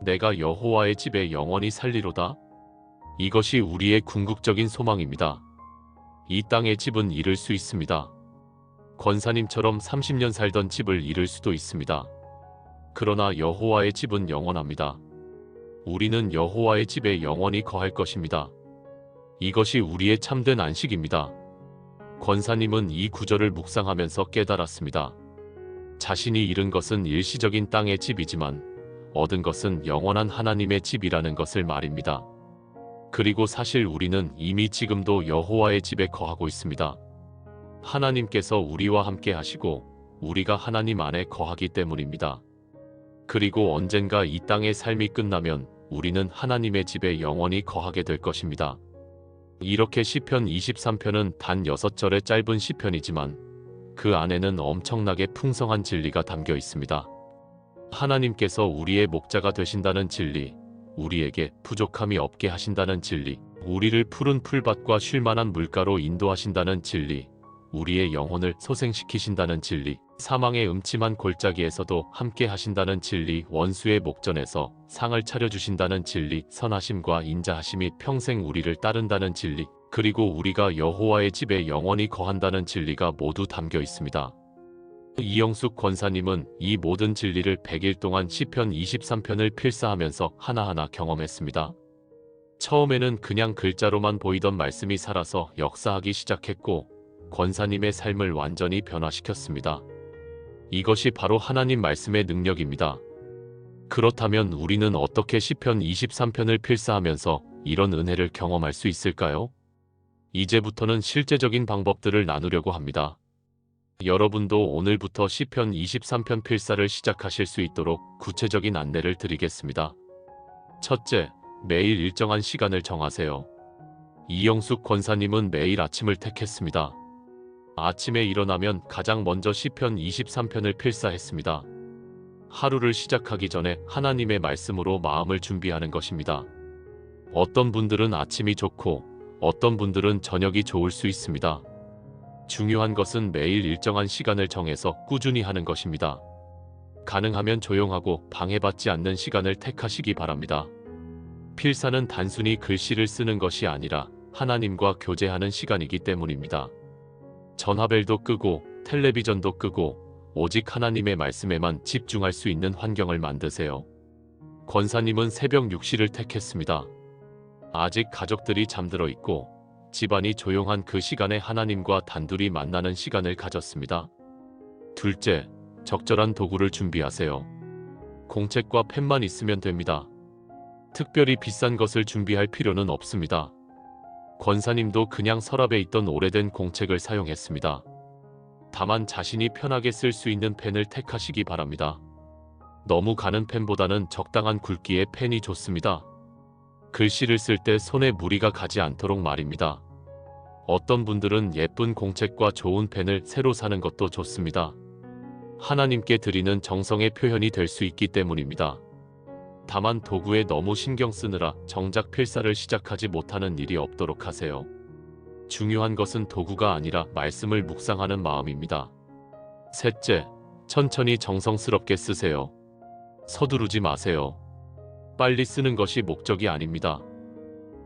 내가 여호와의 집에 영원히 살리로다. 이것이 우리의 궁극적인 소망입니다. 이 땅의 집은 잃을 수 있습니다. 권사님처럼 30년 살던 집을 잃을 수도 있습니다. 그러나 여호와의 집은 영원합니다. 우리는 여호와의 집에 영원히 거할 것입니다. 이것이 우리의 참된 안식입니다. 권사님은 이 구절을 묵상하면서 깨달았습니다. 자신이 잃은 것은 일시적인 땅의 집이지만 얻은 것은 영원한 하나님의 집이라는 것을 말입니다. 그리고 사실 우리는 이미 지금도 여호와의 집에 거하고 있습니다. 하나님께서 우리와 함께 하시고 우리가 하나님 안에 거하기 때문입니다. 그리고 언젠가 이 땅의 삶이 끝나면 우리는 하나님의 집에 영원히 거하게 될 것입니다. 이렇게 시편 23편은 단 6절의 짧은 시편이지만 그 안에는 엄청나게 풍성한 진리가 담겨 있습니다. 하나님께서 우리의 목자가 되신다는 진리, 우리에게 부족함이 없게 하신다는 진리, 우리를 푸른 풀밭과 쉴만한 물가로 인도하신다는 진리, 우리의 영혼을 소생시키신다는 진리, 사망의 음침한 골짜기에서도 함께 하신다는 진리, 원수의 목전에서 상을 차려주신다는 진리, 선하심과 인자하심이 평생 우리를 따른다는 진리, 그리고 우리가 여호와의 집에 영원히 거한다는 진리가 모두 담겨 있습니다. 이영숙 권사님은 이 모든 진리를 100일 동안 시편 23편을 필사하면서 하나하나 경험했습니다. 처음에는 그냥 글자로만 보이던 말씀이 살아서 역사하기 시작했고 권사님의 삶을 완전히 변화시켰습니다. 이것이 바로 하나님 말씀의 능력입니다. 그렇다면 우리는 어떻게 시편 23편을 필사하면서 이런 은혜를 경험할 수 있을까요? 이제부터는 실제적인 방법들을 나누려고 합니다. 여러분도 오늘부터 시편 23편 필사를 시작하실 수 있도록 구체적인 안내를 드리겠습니다. 첫째, 매일 일정한 시간을 정하세요. 이영숙 권사님은 매일 아침을 택했습니다. 아침에 일어나면 가장 먼저 시편 23편을 필사했습니다. 하루를 시작하기 전에 하나님의 말씀으로 마음을 준비하는 것입니다. 어떤 분들은 아침이 좋고 어떤 분들은 저녁이 좋을 수 있습니다. 중요한 것은 매일 일정한 시간을 정해서 꾸준히 하는 것입니다. 가능하면 조용하고 방해받지 않는 시간을 택하시기 바랍니다. 필사는 단순히 글씨를 쓰는 것이 아니라 하나님과 교제하는 시간이기 때문입니다. 전화벨도 끄고 텔레비전도 끄고 오직 하나님의 말씀에만 집중할 수 있는 환경을 만드세요. 권사님은 새벽 6시를 택했습니다. 아직 가족들이 잠들어 있고 집안이 조용한 그 시간에 하나님과 단둘이 만나는 시간을 가졌습니다. 둘째, 적절한 도구를 준비하세요. 공책과 펜만 있으면 됩니다. 특별히 비싼 것을 준비할 필요는 없습니다. 권사님도 그냥 서랍에 있던 오래된 공책을 사용했습니다. 다만 자신이 편하게 쓸 수 있는 펜을 택하시기 바랍니다. 너무 가는 펜보다는 적당한 굵기의 펜이 좋습니다. 글씨를 쓸 때 손에 무리가 가지 않도록 말입니다. 어떤 분들은 예쁜 공책과 좋은 펜을 새로 사는 것도 좋습니다. 하나님께 드리는 정성의 표현이 될 수 있기 때문입니다. 다만 도구에 너무 신경 쓰느라 정작 필사를 시작하지 못하는 일이 없도록 하세요. 중요한 것은 도구가 아니라 말씀을 묵상하는 마음입니다. 셋째, 천천히 정성스럽게 쓰세요. 서두르지 마세요. 빨리 쓰는 것이 목적이 아닙니다.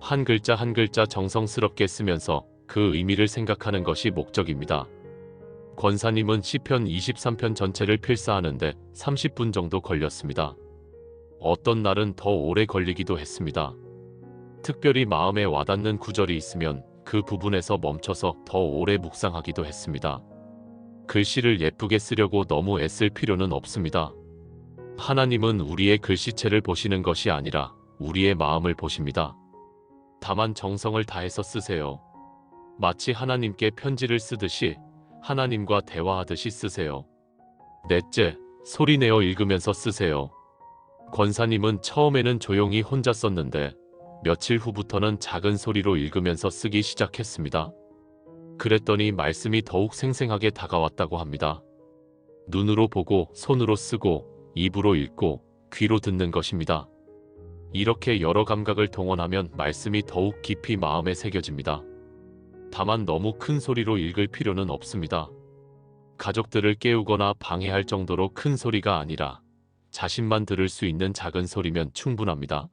한 글자 한 글자 정성스럽게 쓰면서 그 의미를 생각하는 것이 목적입니다. 권사님은 시편 23편 전체를 필사하는데 30분 정도 걸렸습니다. 어떤 날은 더 오래 걸리기도 했습니다. 특별히 마음에 와닿는 구절이 있으면 그 부분에서 멈춰서 더 오래 묵상하기도 했습니다. 글씨를 예쁘게 쓰려고 너무 애쓸 필요는 없습니다. 하나님은 우리의 글씨체를 보시는 것이 아니라 우리의 마음을 보십니다. 다만 정성을 다해서 쓰세요. 마치 하나님께 편지를 쓰듯이 하나님과 대화하듯이 쓰세요. 넷째, 소리내어 읽으면서 쓰세요. 권사님은 처음에는 조용히 혼자 썼는데 며칠 후부터는 작은 소리로 읽으면서 쓰기 시작했습니다. 그랬더니 말씀이 더욱 생생하게 다가왔다고 합니다. 눈으로 보고 손으로 쓰고 입으로 읽고 귀로 듣는 것입니다. 이렇게 여러 감각을 동원하면 말씀이 더욱 깊이 마음에 새겨집니다. 다만 너무 큰 소리로 읽을 필요는 없습니다. 가족들을 깨우거나 방해할 정도로 큰 소리가 아니라 자신만 들을 수 있는 작은 소리면 충분합니다.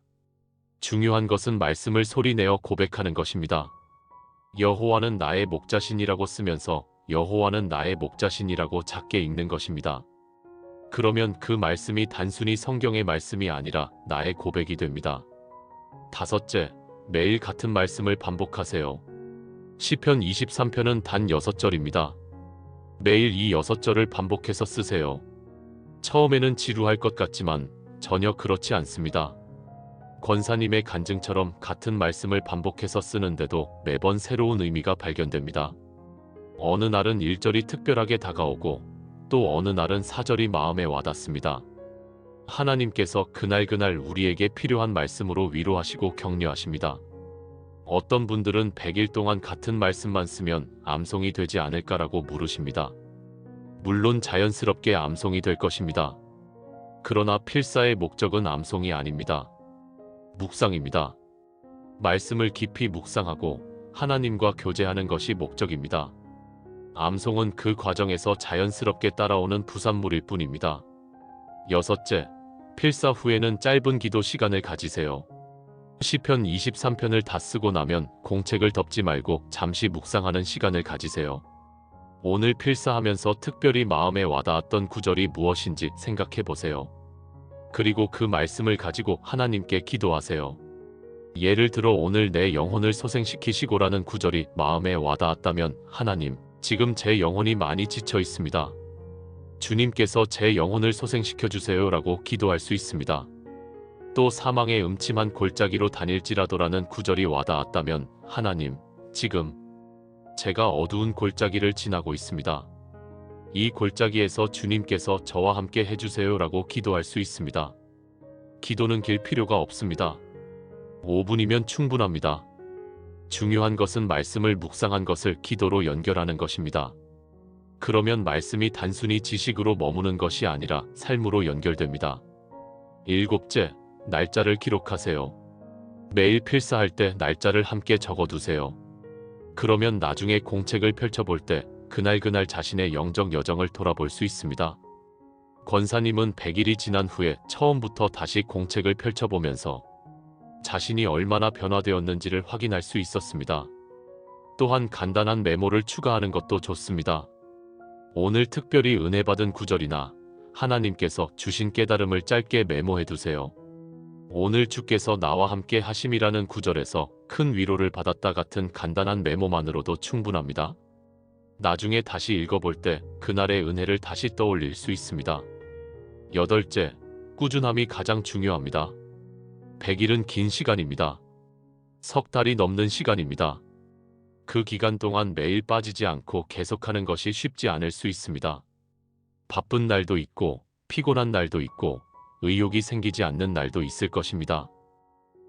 중요한 것은 말씀을 소리내어 고백하는 것입니다. 여호와는 나의 목자신이라고 쓰면서 여호와는 나의 목자신이라고 작게 읽는 것입니다. 그러면 그 말씀이 단순히 성경의 말씀이 아니라 나의 고백이 됩니다. 다섯째, 매일 같은 말씀을 반복하세요. 시편 23편은 단 6절입니다. 매일 이 6절을 반복해서 쓰세요. 처음에는 지루할 것 같지만 전혀 그렇지 않습니다. 권사님의 간증처럼 같은 말씀을 반복해서 쓰는데도 매번 새로운 의미가 발견됩니다. 어느 날은 1절이 특별하게 다가오고 또 어느 날은 4절이 마음에 와닿습니다. 하나님께서 그날 우리에게 필요한 말씀으로 위로하시고 격려하십니다. 어떤 분들은 100일 동안 같은 말씀만 쓰면 암송이 되지 않을까라고 물으십니다. 물론 자연스럽게 암송이 될 것입니다. 그러나 필사의 목적은 암송이 아닙니다. 묵상입니다. 말씀을 깊이 묵상하고 하나님과 교제하는 것이 목적입니다. 암송은 그 과정에서 자연스럽게 따라오는 부산물일 뿐입니다. 여섯째, 필사 후에는 짧은 기도 시간을 가지세요. 시편 23편을 다 쓰고 나면 공책을 덮지 말고 잠시 묵상하는 시간을 가지세요. 오늘 필사하면서 특별히 마음에 와닿았던 구절이 무엇인지 생각해 보세요. 그리고 그 말씀을 가지고 하나님께 기도하세요. 예를 들어 오늘 내 영혼을 소생시키시고라는 구절이 마음에 와닿았다면 하나님, 지금 제 영혼이 많이 지쳐 있습니다. 주님께서 제 영혼을 소생시켜 주세요라고 기도할 수 있습니다. 또 사망의 음침한 골짜기로 다닐지라도라는 구절이 와닿았다면 하나님, 지금 제가 어두운 골짜기를 지나고 있습니다. 이 골짜기에서 주님께서 저와 함께 해주세요라고 기도할 수 있습니다. 기도는 길 필요가 없습니다. 5분이면 충분합니다. 중요한 것은 말씀을 묵상한 것을 기도로 연결하는 것입니다. 그러면 말씀이 단순히 지식으로 머무는 것이 아니라 삶으로 연결됩니다. 일곱째, 날짜를 기록하세요. 매일 필사할 때 날짜를 함께 적어두세요. 그러면 나중에 공책을 펼쳐볼 때 그날 자신의 영적 여정을 돌아볼 수 있습니다. 권사님은 100일이 지난 후에 처음부터 다시 공책을 펼쳐보면서 자신이 얼마나 변화되었는지를 확인할 수 있었습니다. 또한 간단한 메모를 추가하는 것도 좋습니다. 오늘 특별히 은혜 받은 구절이나 하나님께서 주신 깨달음을 짧게 메모해두세요. 오늘 주께서 나와 함께 하심이라는 구절에서 큰 위로를 받았다 같은 간단한 메모만으로도 충분합니다. 나중에 다시 읽어볼 때 그날의 은혜를 다시 떠올릴 수 있습니다. 여덟째, 꾸준함이 가장 중요합니다. 100일은 긴 시간입니다. 석 달이 넘는 시간입니다. 그 기간 동안 매일 빠지지 않고 계속하는 것이 쉽지 않을 수 있습니다. 바쁜 날도 있고 피곤한 날도 있고 의욕이 생기지 않는 날도 있을 것입니다.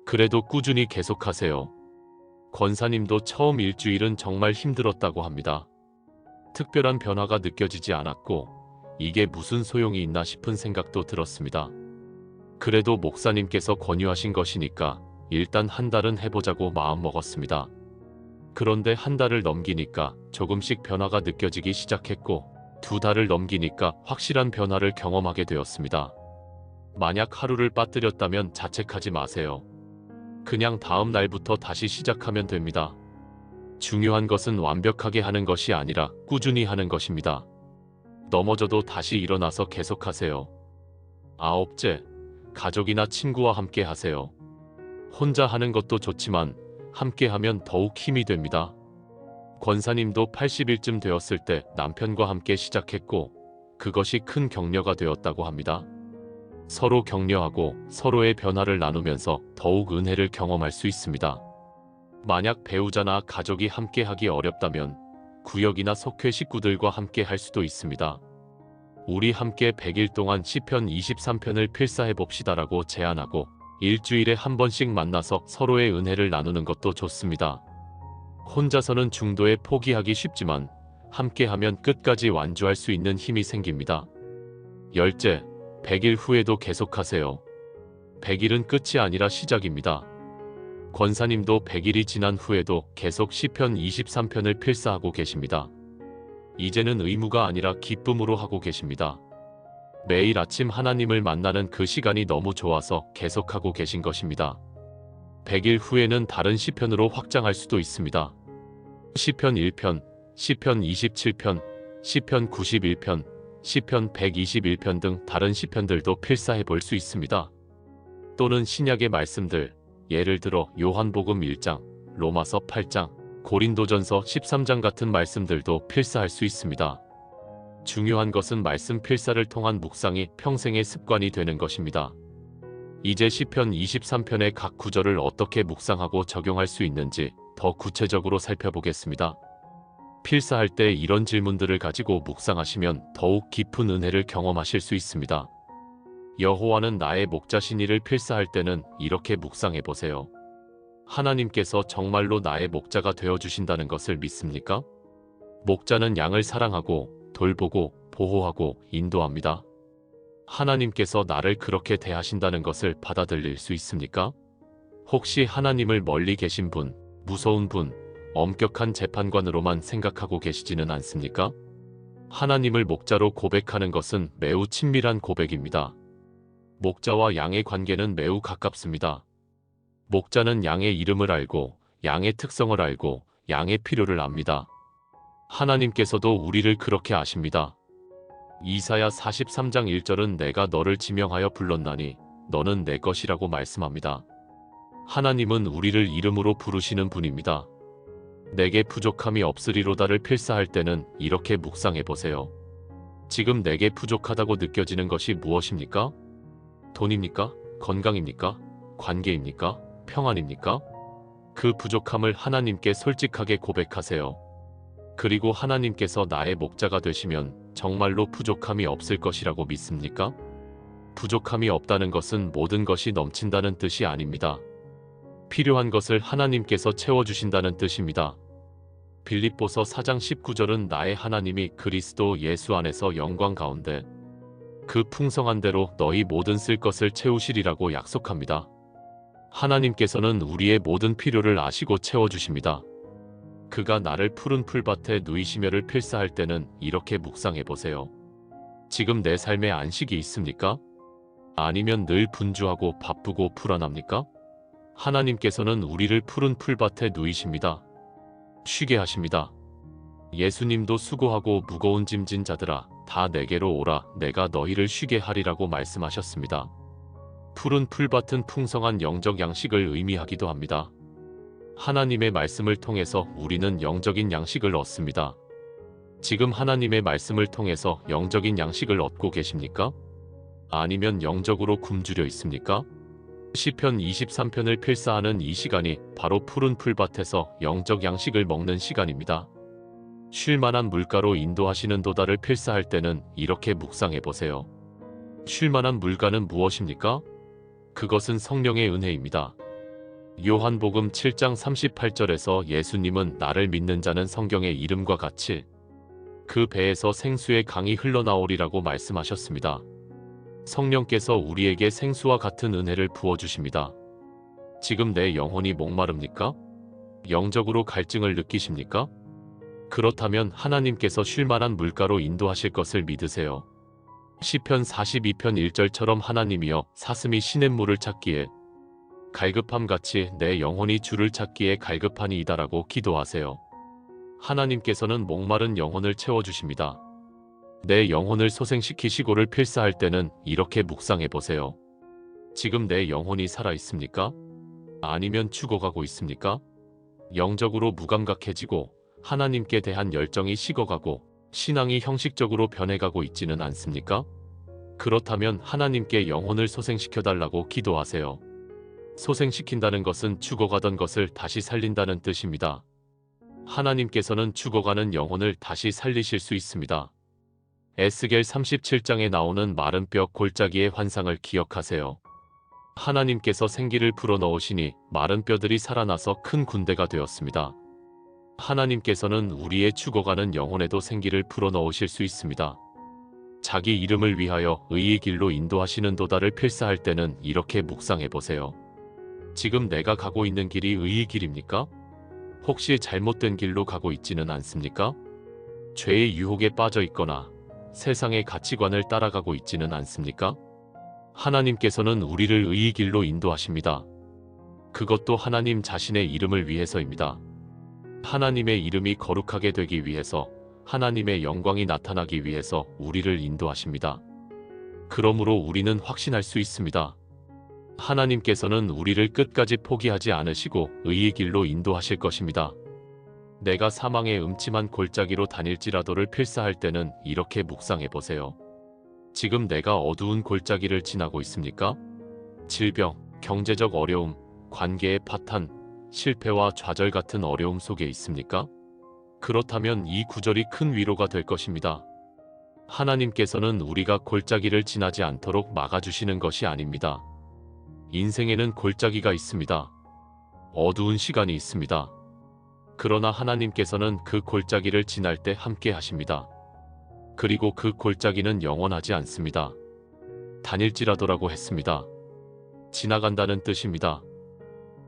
그래도 꾸준히 계속하세요. 권사님도 처음 일주일은 정말 힘들었다고 합니다. 특별한 변화가 느껴지지 않았고 이게 무슨 소용이 있나 싶은 생각도 들었습니다. 그래도 목사님께서 권유하신 것이니까 일단 한 달은 해보자고 마음먹었습니다. 그런데 한 달을 넘기니까 조금씩 변화가 느껴지기 시작했고 2달을 넘기니까 확실한 변화를 경험하게 되었습니다. 만약 하루를 빠뜨렸다면 자책하지 마세요. 그냥 다음 날부터 다시 시작하면 됩니다. 중요한 것은 완벽하게 하는 것이 아니라 꾸준히 하는 것입니다. 넘어져도 다시 일어나서 계속하세요. 아홉째, 가족이나 친구와 함께 하세요. 혼자 하는 것도 좋지만 함께 하면 더욱 힘이 됩니다. 권사님도 80일쯤 되었을 때 남편과 함께 시작했고 그것이 큰 격려가 되었다고 합니다. 서로 격려하고 서로의 변화를 나누면서 더욱 은혜를 경험할 수 있습니다. 만약 배우자나 가족이 함께하기 어렵다면 구역이나 속회 식구들과 함께 할 수도 있습니다. 우리 함께 100일 동안 시편 23편을 필사해 봅시다라고 제안하고 일주일에 한 번씩 만나서 서로의 은혜를 나누는 것도 좋습니다. 혼자서는 중도에 포기하기 쉽지만 함께하면 끝까지 완주할 수 있는 힘이 생깁니다. 열째, 100일 후에도 계속하세요. 100일은 끝이 아니라 시작입니다. 권사님도 100일이 지난 후에도 계속 시편 23편을 필사하고 계십니다. 이제는 의무가 아니라 기쁨으로 하고 계십니다. 매일 아침 하나님을 만나는 그 시간이 너무 좋아서 계속하고 계신 것입니다. 100일 후에는 다른 시편으로 확장할 수도 있습니다. 시편 1편, 시편 27편, 시편 91편, 시편 121편 등 다른 시편들도 필사해 볼 수 있습니다. 또는 신약의 말씀들, 예를 들어 요한복음 1장, 로마서 8장, 고린도전서 13장 같은 말씀들도 필사할 수 있습니다. 중요한 것은 말씀 필사를 통한 묵상이 평생의 습관이 되는 것입니다. 이제 시편 23편의 각 구절을 어떻게 묵상하고 적용할 수 있는지 더 구체적으로 살펴보겠습니다. 필사할 때 이런 질문들을 가지고 묵상하시면 더욱 깊은 은혜를 경험하실 수 있습니다. 여호와는 나의 목자시니를 필사할 때는 이렇게 묵상해 보세요. 하나님께서 정말로 나의 목자가 되어주신다는 것을 믿습니까? 목자는 양을 사랑하고 돌보고 보호하고 인도합니다. 하나님께서 나를 그렇게 대하신다는 것을 받아들일 수 있습니까? 혹시 하나님을 멀리 계신 분, 무서운 분, 엄격한 재판관으로만 생각하고 계시지는 않습니까? 하나님을 목자로 고백하는 것은 매우 친밀한 고백입니다. 목자와 양의 관계는 매우 가깝습니다. 목자는 양의 이름을 알고 양의 특성을 알고 양의 필요를 압니다. 하나님께서도 우리를 그렇게 아십니다. 이사야 43장 1절은 내가 너를 지명하여 불렀나니 너는 내 것이라고 말씀합니다. 하나님은 우리를 이름으로 부르시는 분입니다. 내게 부족함이 없으리로다를 필사할 때는 이렇게 묵상해 보세요. 지금 내게 부족하다고 느껴지는 것이 무엇입니까? 돈입니까? 건강입니까? 관계입니까? 평안입니까? 그 부족함을 하나님께 솔직하게 고백하세요. 그리고 하나님께서 나의 목자가 되시면 정말로 부족함이 없을 것이라고 믿습니까? 부족함이 없다는 것은 모든 것이 넘친다는 뜻이 아닙니다. 필요한 것을 하나님께서 채워주신다는 뜻입니다. 빌립보서 4장 19절은 나의 하나님이 그리스도 예수 안에서 영광 가운데 그 풍성한 대로 너희 모든 쓸 것을 채우시리라고 약속합니다. 하나님께서는 우리의 모든 필요를 아시고 채워주십니다. 그가 나를 푸른 풀밭에 누이시며를 필사할 때는 이렇게 묵상해 보세요. 지금 내 삶에 안식이 있습니까? 아니면 늘 분주하고 바쁘고 불안합니까? 하나님께서는 우리를 푸른 풀밭에 누이십니다. 쉬게 하십니다. 예수님도 수고하고 무거운 짐진 자들아 다 내게로 오라 내가 너희를 쉬게 하리라고 말씀하셨습니다. 푸른 풀밭은 풍성한 영적 양식을 의미하기도 합니다. 하나님의 말씀을 통해서 우리는 영적인 양식을 얻습니다. 지금 하나님의 말씀을 통해서 영적인 양식을 얻고 계십니까? 아니면 영적으로 굶주려 있습니까? 시편 23편을 필사하는 이 시간이 바로 푸른 풀밭에서 영적 양식을 먹는 시간입니다. 쉴만한 물가로 인도하시는 도다를 필사할 때는 이렇게 묵상해 보세요. 쉴만한 물가는 무엇입니까? 그것은 성령의 은혜입니다. 요한복음 7장 38절에서 예수님은 나를 믿는 자는 성경의 이름과 같이 그 배에서 생수의 강이 흘러나오리라고 말씀하셨습니다. 성령께서 우리에게 생수와 같은 은혜를 부어주십니다. 지금 내 영혼이 목마릅니까? 영적으로 갈증을 느끼십니까? 그렇다면 하나님께서 쉴만한 물가로 인도하실 것을 믿으세요. 시편 42편 1절처럼 하나님이여 사슴이 시냇물을 찾기에 갈급함같이 내 영혼이 주를 찾기에 갈급하니이다라고 기도하세요. 하나님께서는 목마른 영혼을 채워주십니다. 내 영혼을 소생시키시고를 필사할 때는 이렇게 묵상해 보세요. 지금 내 영혼이 살아있습니까? 아니면 죽어가고 있습니까? 영적으로 무감각해지고 하나님께 대한 열정이 식어가고 신앙이 형식적으로 변해가고 있지는 않습니까? 그렇다면 하나님께 영혼을 소생시켜달라고 기도하세요. 소생시킨다는 것은 죽어가던 것을 다시 살린다는 뜻입니다. 하나님께서는 죽어가는 영혼을 다시 살리실 수 있습니다. 에스겔 37장에 나오는 마른 뼈 골짜기의 환상을 기억하세요. 하나님께서 생기를 불어넣으시니 마른 뼈들이 살아나서 큰 군대가 되었습니다. 하나님께서는 우리의 죽어가는 영혼에도 생기를 불어넣으실 수 있습니다. 자기 이름을 위하여 의의 길로 인도하시는 도다를 필사할 때는 이렇게 묵상해보세요. 지금 내가 가고 있는 길이 의의 길입니까? 혹시 잘못된 길로 가고 있지는 않습니까? 죄의 유혹에 빠져 있거나 세상의 가치관을 따라가고 있지는 않습니까? 하나님께서는 우리를 의의 길로 인도하십니다. 그것도 하나님 자신의 이름을 위해서입니다. 하나님의 이름이 거룩하게 되기 위해서, 하나님의 영광이 나타나기 위해서 우리를 인도하십니다. 그러므로 우리는 확신할 수 있습니다. 하나님께서는 우리를 끝까지 포기하지 않으시고 의의 길로 인도하실 것입니다. 내가 사망의 음침한 골짜기로 다닐지라도를 필사할 때는 이렇게 묵상해보세요. 지금 내가 어두운 골짜기를 지나고 있습니까? 질병, 경제적 어려움, 관계의 파탄, 실패와 좌절 같은 어려움 속에 있습니까? 그렇다면 이 구절이 큰 위로가 될 것입니다. 하나님께서는 우리가 골짜기를 지나지 않도록 막아주시는 것이 아닙니다. 인생에는 골짜기가 있습니다. 어두운 시간이 있습니다. 그러나 하나님께서는 그 골짜기를 지날 때 함께 하십니다. 그리고 그 골짜기는 영원하지 않습니다. 다닐지라도라고 했습니다. 지나간다는 뜻입니다.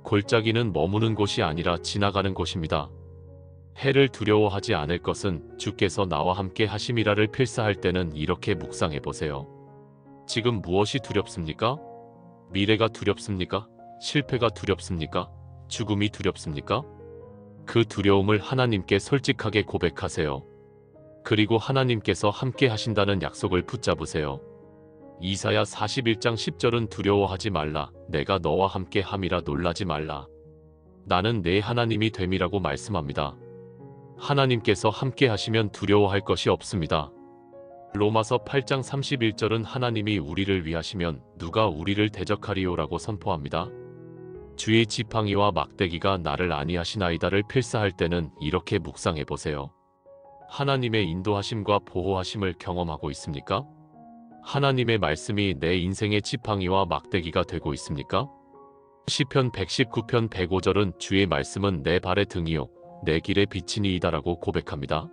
골짜기는 머무는 곳이 아니라 지나가는 곳입니다. 해를 두려워하지 않을 것은 주께서 나와 함께 하심이라를 필사할 때는 이렇게 묵상해보세요. 지금 무엇이 두렵습니까? 미래가 두렵습니까? 실패가 두렵습니까? 죽음이 두렵습니까? 그 두려움을 하나님께 솔직하게 고백하세요. 그리고 하나님께서 함께 하신다는 약속을 붙잡으세요. 이사야 41장 10절은 두려워하지 말라. 내가 너와 함께 함이라 놀라지 말라. 나는 내 하나님이 됨이라고 말씀합니다. 하나님께서 함께 하시면 두려워할 것이 없습니다. 로마서 8장 31절은 하나님이 우리를 위하시면 누가 우리를 대적하리요라고 선포합니다. 주의 지팡이와 막대기가 나를 안위하시나이다를 필사할 때는 이렇게 묵상해보세요. 하나님의 인도하심과 보호하심을 경험하고 있습니까? 하나님의 말씀이 내 인생의 지팡이와 막대기가 되고 있습니까? 시편 119편 105절은 주의 말씀은 내 발의 등이요 내 길의 빛이니이다라고 고백합니다.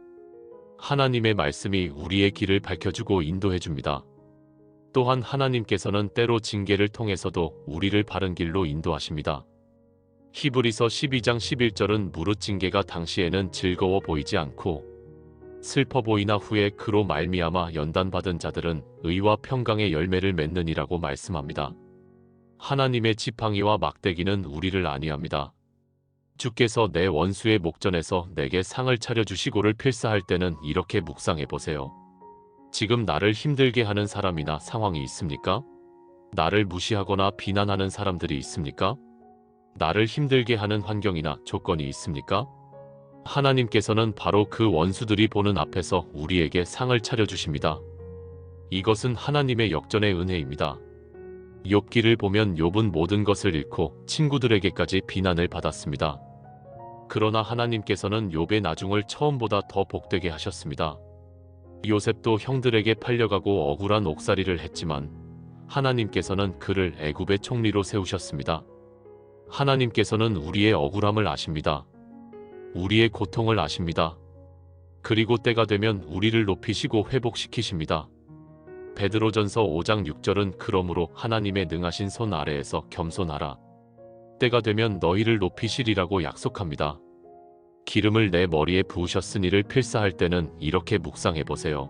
하나님의 말씀이 우리의 길을 밝혀주고 인도해줍니다. 또한 하나님께서는 때로 징계를 통해서도 우리를 바른 길로 인도하십니다. 히브리서 12장 11절은 무릇 징계가 당시에는 즐거워 보이지 않고 슬퍼 보이나 후에 그로 말미암아 연단받은 자들은 의와 평강의 열매를 맺느니라고 말씀합니다. 하나님의 지팡이와 막대기는 우리를 안위합니다. 주께서 내 원수의 목전에서 내게 상을 차려주시고를 필사할 때는 이렇게 묵상해보세요. 지금 나를 힘들게 하는 사람이나 상황이 있습니까? 나를 무시하거나 비난하는 사람들이 있습니까? 나를 힘들게 하는 환경이나 조건이 있습니까? 하나님께서는 바로 그 원수들이 보는 앞에서 우리에게 상을 차려주십니다. 이것은 하나님의 역전의 은혜입니다. 욥기를 보면 욥은 모든 것을 잃고 친구들에게까지 비난을 받았습니다. 그러나 하나님께서는 욥의 나중을 처음보다 더 복되게 하셨습니다. 요셉도 형들에게 팔려가고 억울한 옥살이를 했지만 하나님께서는 그를 애굽의 총리로 세우셨습니다. 하나님께서는 우리의 억울함을 아십니다. 우리의 고통을 아십니다. 그리고 때가 되면 우리를 높이시고 회복시키십니다. 베드로전서 5장 6절은 그러므로 하나님의 능하신 손 아래에서 겸손하라. 때가 되면 너희를 높이시리라고 약속합니다. 기름을 내 머리에 부으셨으니를 필사할 때는 이렇게 묵상해보세요.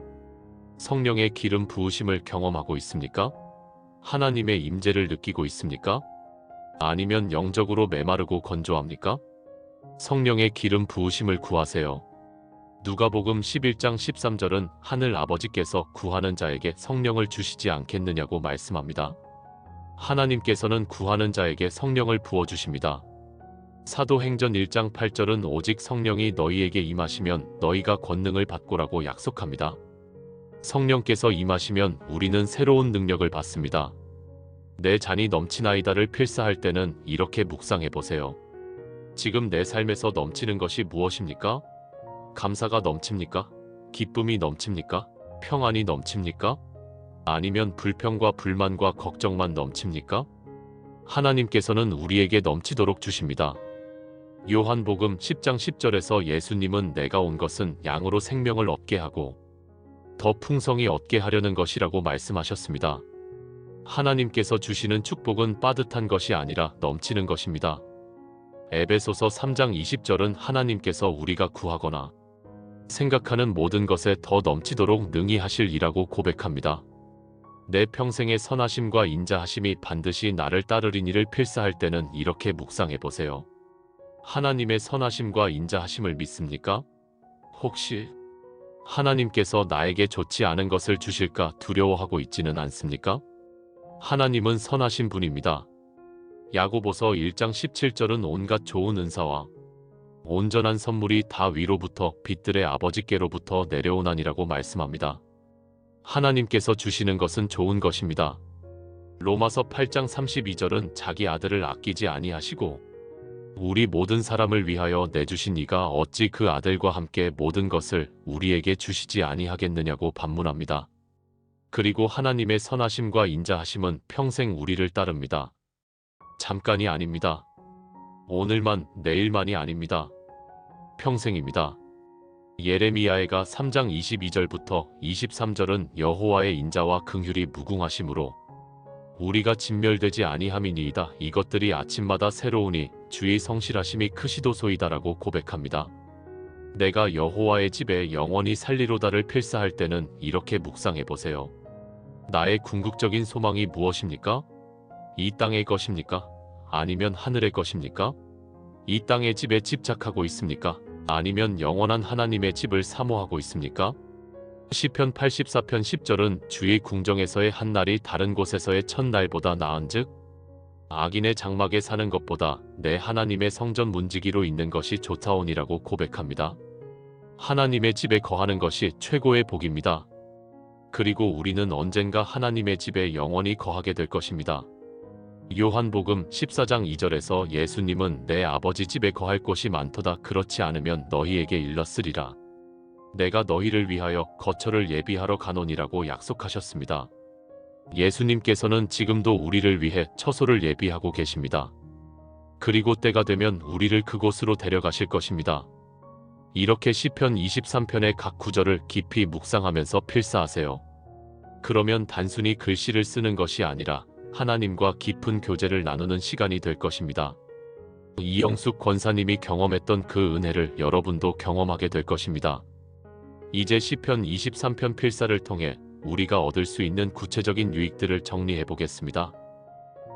성령의 기름 부으심을 경험하고 있습니까? 하나님의 임재를 느끼고 있습니까? 아니면 영적으로 메마르고 건조합니까? 성령의 기름 부으심을 구하세요. 누가복음 11장 13절은 하늘 아버지께서 구하는 자에게 성령을 주시지 않겠느냐고 말씀합니다. 하나님께서는 구하는 자에게 성령을 부어주십니다. 사도행전 1장 8절은 오직 성령이 너희에게 임하시면 너희가 권능을 받고라고 약속합니다. 성령께서 임하시면 우리는 새로운 능력을 받습니다. 내 잔이 넘치나이다를 필사할 때는 이렇게 묵상해 보세요. 지금 내 삶에서 넘치는 것이 무엇입니까? 감사가 넘칩니까? 기쁨이 넘칩니까? 평안이 넘칩니까? 아니면 불평과 불만과 걱정만 넘칩니까? 하나님께서는 우리에게 넘치도록 주십니다. 요한복음 10장 10절에서 예수님은 내가 온 것은 양으로 생명을 얻게 하고 더 풍성히 얻게 하려는 것이라고 말씀하셨습니다. 하나님께서 주시는 축복은 빠듯한 것이 아니라 넘치는 것입니다. 에베소서 3장 20절은 하나님께서 우리가 구하거나 생각하는 모든 것에 더 넘치도록 능히 하실 이라고 고백합니다. 내 평생의 선하심과 인자하심이 반드시 나를 따르리니를 필사할 때는 이렇게 묵상해 보세요. 하나님의 선하심과 인자하심을 믿습니까? 혹시 하나님께서 나에게 좋지 않은 것을 주실까 두려워하고 있지는 않습니까? 하나님은 선하신 분입니다. 야고보서 1장 17절은 온갖 좋은 은사와 온전한 선물이 다 위로부터 빛들의 아버지께로부터 내려오나니라고 말씀합니다. 하나님께서 주시는 것은 좋은 것입니다. 로마서 8장 32절은 자기 아들을 아끼지 아니하시고 우리 모든 사람을 위하여 내주신 이가 어찌 그 아들과 함께 모든 것을 우리에게 주시지 아니하겠느냐고 반문합니다. 그리고 하나님의 선하심과 인자하심은 평생 우리를 따릅니다. 잠깐이 아닙니다. 오늘만, 내일만이 아닙니다. 평생입니다. 예레미야가 3장 22절부터 23절은 여호와의 인자와 긍휼이 무궁하심으로 우리가 진멸되지 아니함이니이다. 이것들이 아침마다 새로우니 주의 성실하심이 크시도소이다라고 고백합니다. 내가 여호와의 집에 영원히 살리로다를 필사할 때는 이렇게 묵상해 보세요. 나의 궁극적인 소망이 무엇입니까? 이 땅의 것입니까? 아니면 하늘의 것입니까? 이 땅의 집에 집착하고 있습니까? 아니면 영원한 하나님의 집을 사모하고 있습니까? 시편 84편 10절은 주의 궁정에서의 한 날이 다른 곳에서의 천 날보다 나은즉 악인의 장막에 사는 것보다 내 하나님의 성전 문지기로 있는 것이 좋다오니라고 고백합니다. 하나님의 집에 거하는 것이 최고의 복입니다. 그리고 우리는 언젠가 하나님의 집에 영원히 거하게 될 것입니다. 요한복음 14장 2절에서 예수님은 내 아버지 집에 거할 곳이 많도다. 그렇지 않으면 너희에게 일렀으리라. 내가 너희를 위하여 거처를 예비하러 가노니라고 약속하셨습니다. 예수님께서는 지금도 우리를 위해 처소를 예비하고 계십니다. 그리고 때가 되면 우리를 그곳으로 데려가실 것입니다. 이렇게 시편 23편의 각 구절을 깊이 묵상하면서 필사하세요. 그러면 단순히 글씨를 쓰는 것이 아니라 하나님과 깊은 교제를 나누는 시간이 될 것입니다. 이영숙 권사님이 경험했던 그 은혜를 여러분도 경험하게 될 것입니다. 이제 시편 23편 필사를 통해 우리가 얻을 수 있는 구체적인 유익들을 정리해 보겠습니다.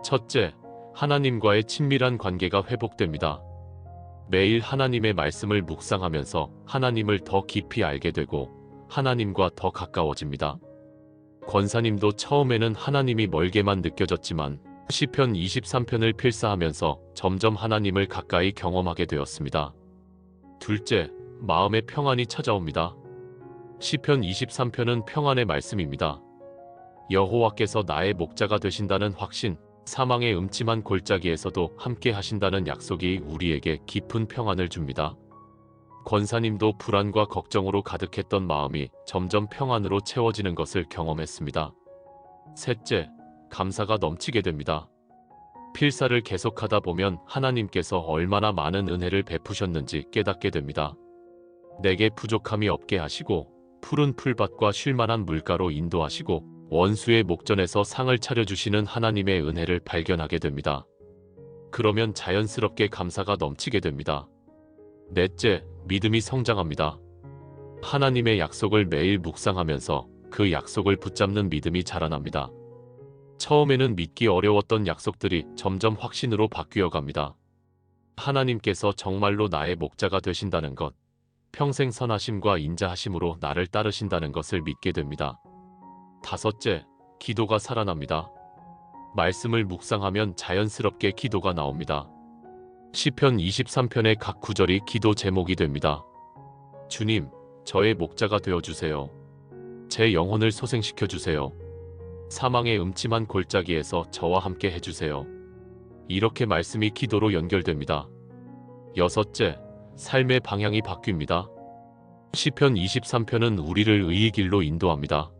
첫째, 하나님과의 친밀한 관계가 회복됩니다. 매일 하나님의 말씀을 묵상하면서 하나님을 더 깊이 알게 되고 하나님과 더 가까워집니다. 권사님도 처음에는 하나님이 멀게만 느껴졌지만 시편 23편을 필사하면서 점점 하나님을 가까이 경험하게 되었습니다. 둘째, 마음의 평안이 찾아옵니다. 시편 23편은 평안의 말씀입니다. 여호와께서 나의 목자가 되신다는 확신, 사망의 음침한 골짜기에서도 함께 하신다는 약속이 우리에게 깊은 평안을 줍니다. 권사님도 불안과 걱정으로 가득했던 마음이 점점 평안으로 채워지는 것을 경험했습니다. 셋째, 감사가 넘치게 됩니다. 필사를 계속하다 보면 하나님께서 얼마나 많은 은혜를 베푸셨는지 깨닫게 됩니다. 내게 부족함이 없게 하시고 푸른 풀밭과 쉴만한 물가로 인도하시고 원수의 목전에서 상을 차려주시는 하나님의 은혜를 발견하게 됩니다. 그러면 자연스럽게 감사가 넘치게 됩니다. 넷째, 믿음이 성장합니다. 하나님의 약속을 매일 묵상하면서 그 약속을 붙잡는 믿음이 자라납니다. 처음에는 믿기 어려웠던 약속들이 점점 확신으로 바뀌어 갑니다. 하나님께서 정말로 나의 목자가 되신다는 것, 평생 선하심과 인자하심으로 나를 따르신다는 것을 믿게 됩니다. 다섯째, 기도가 살아납니다. 말씀을 묵상하면 자연스럽게 기도가 나옵니다. 시편 23편의 각 구절이 기도 제목이 됩니다. 주님, 저의 목자가 되어주세요. 제 영혼을 소생시켜 주세요. 사망의 음침한 골짜기에서 저와 함께 해주세요. 이렇게 말씀이 기도로 연결됩니다. 여섯째, 삶의 방향이 바뀝니다. 시편 23편은 우리를 의의 길로 인도합니다.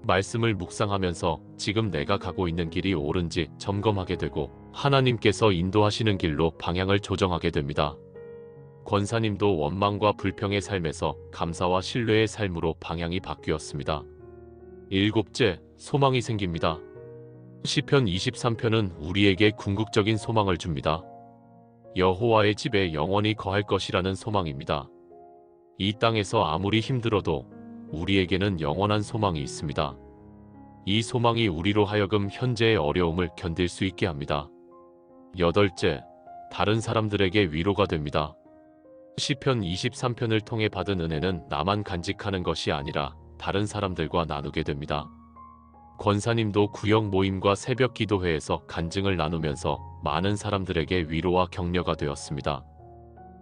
말씀을 묵상하면서 지금 내가 가고 있는 길이 옳은지 점검하게 되고 하나님께서 인도하시는 길로 방향을 조정하게 됩니다. 권사님도 원망과 불평의 삶에서 감사와 신뢰의 삶으로 방향이 바뀌었습니다. 일곱째, 소망이 생깁니다. 시편 23편은 우리에게 궁극적인 소망을 줍니다. 여호와의 집에 영원히 거할 것이라는 소망입니다. 이 땅에서 아무리 힘들어도 우리에게는 영원한 소망이 있습니다. 이 소망이 우리로 하여금 현재의 어려움을 견딜 수 있게 합니다. 여덟째, 다른 사람들에게 위로가 됩니다. 시편 23편을 통해 받은 은혜는 나만 간직하는 것이 아니라 다른 사람들과 나누게 됩니다. 권사님도 구역 모임과 새벽 기도회에서 간증을 나누면서 많은 사람들에게 위로와 격려가 되었습니다.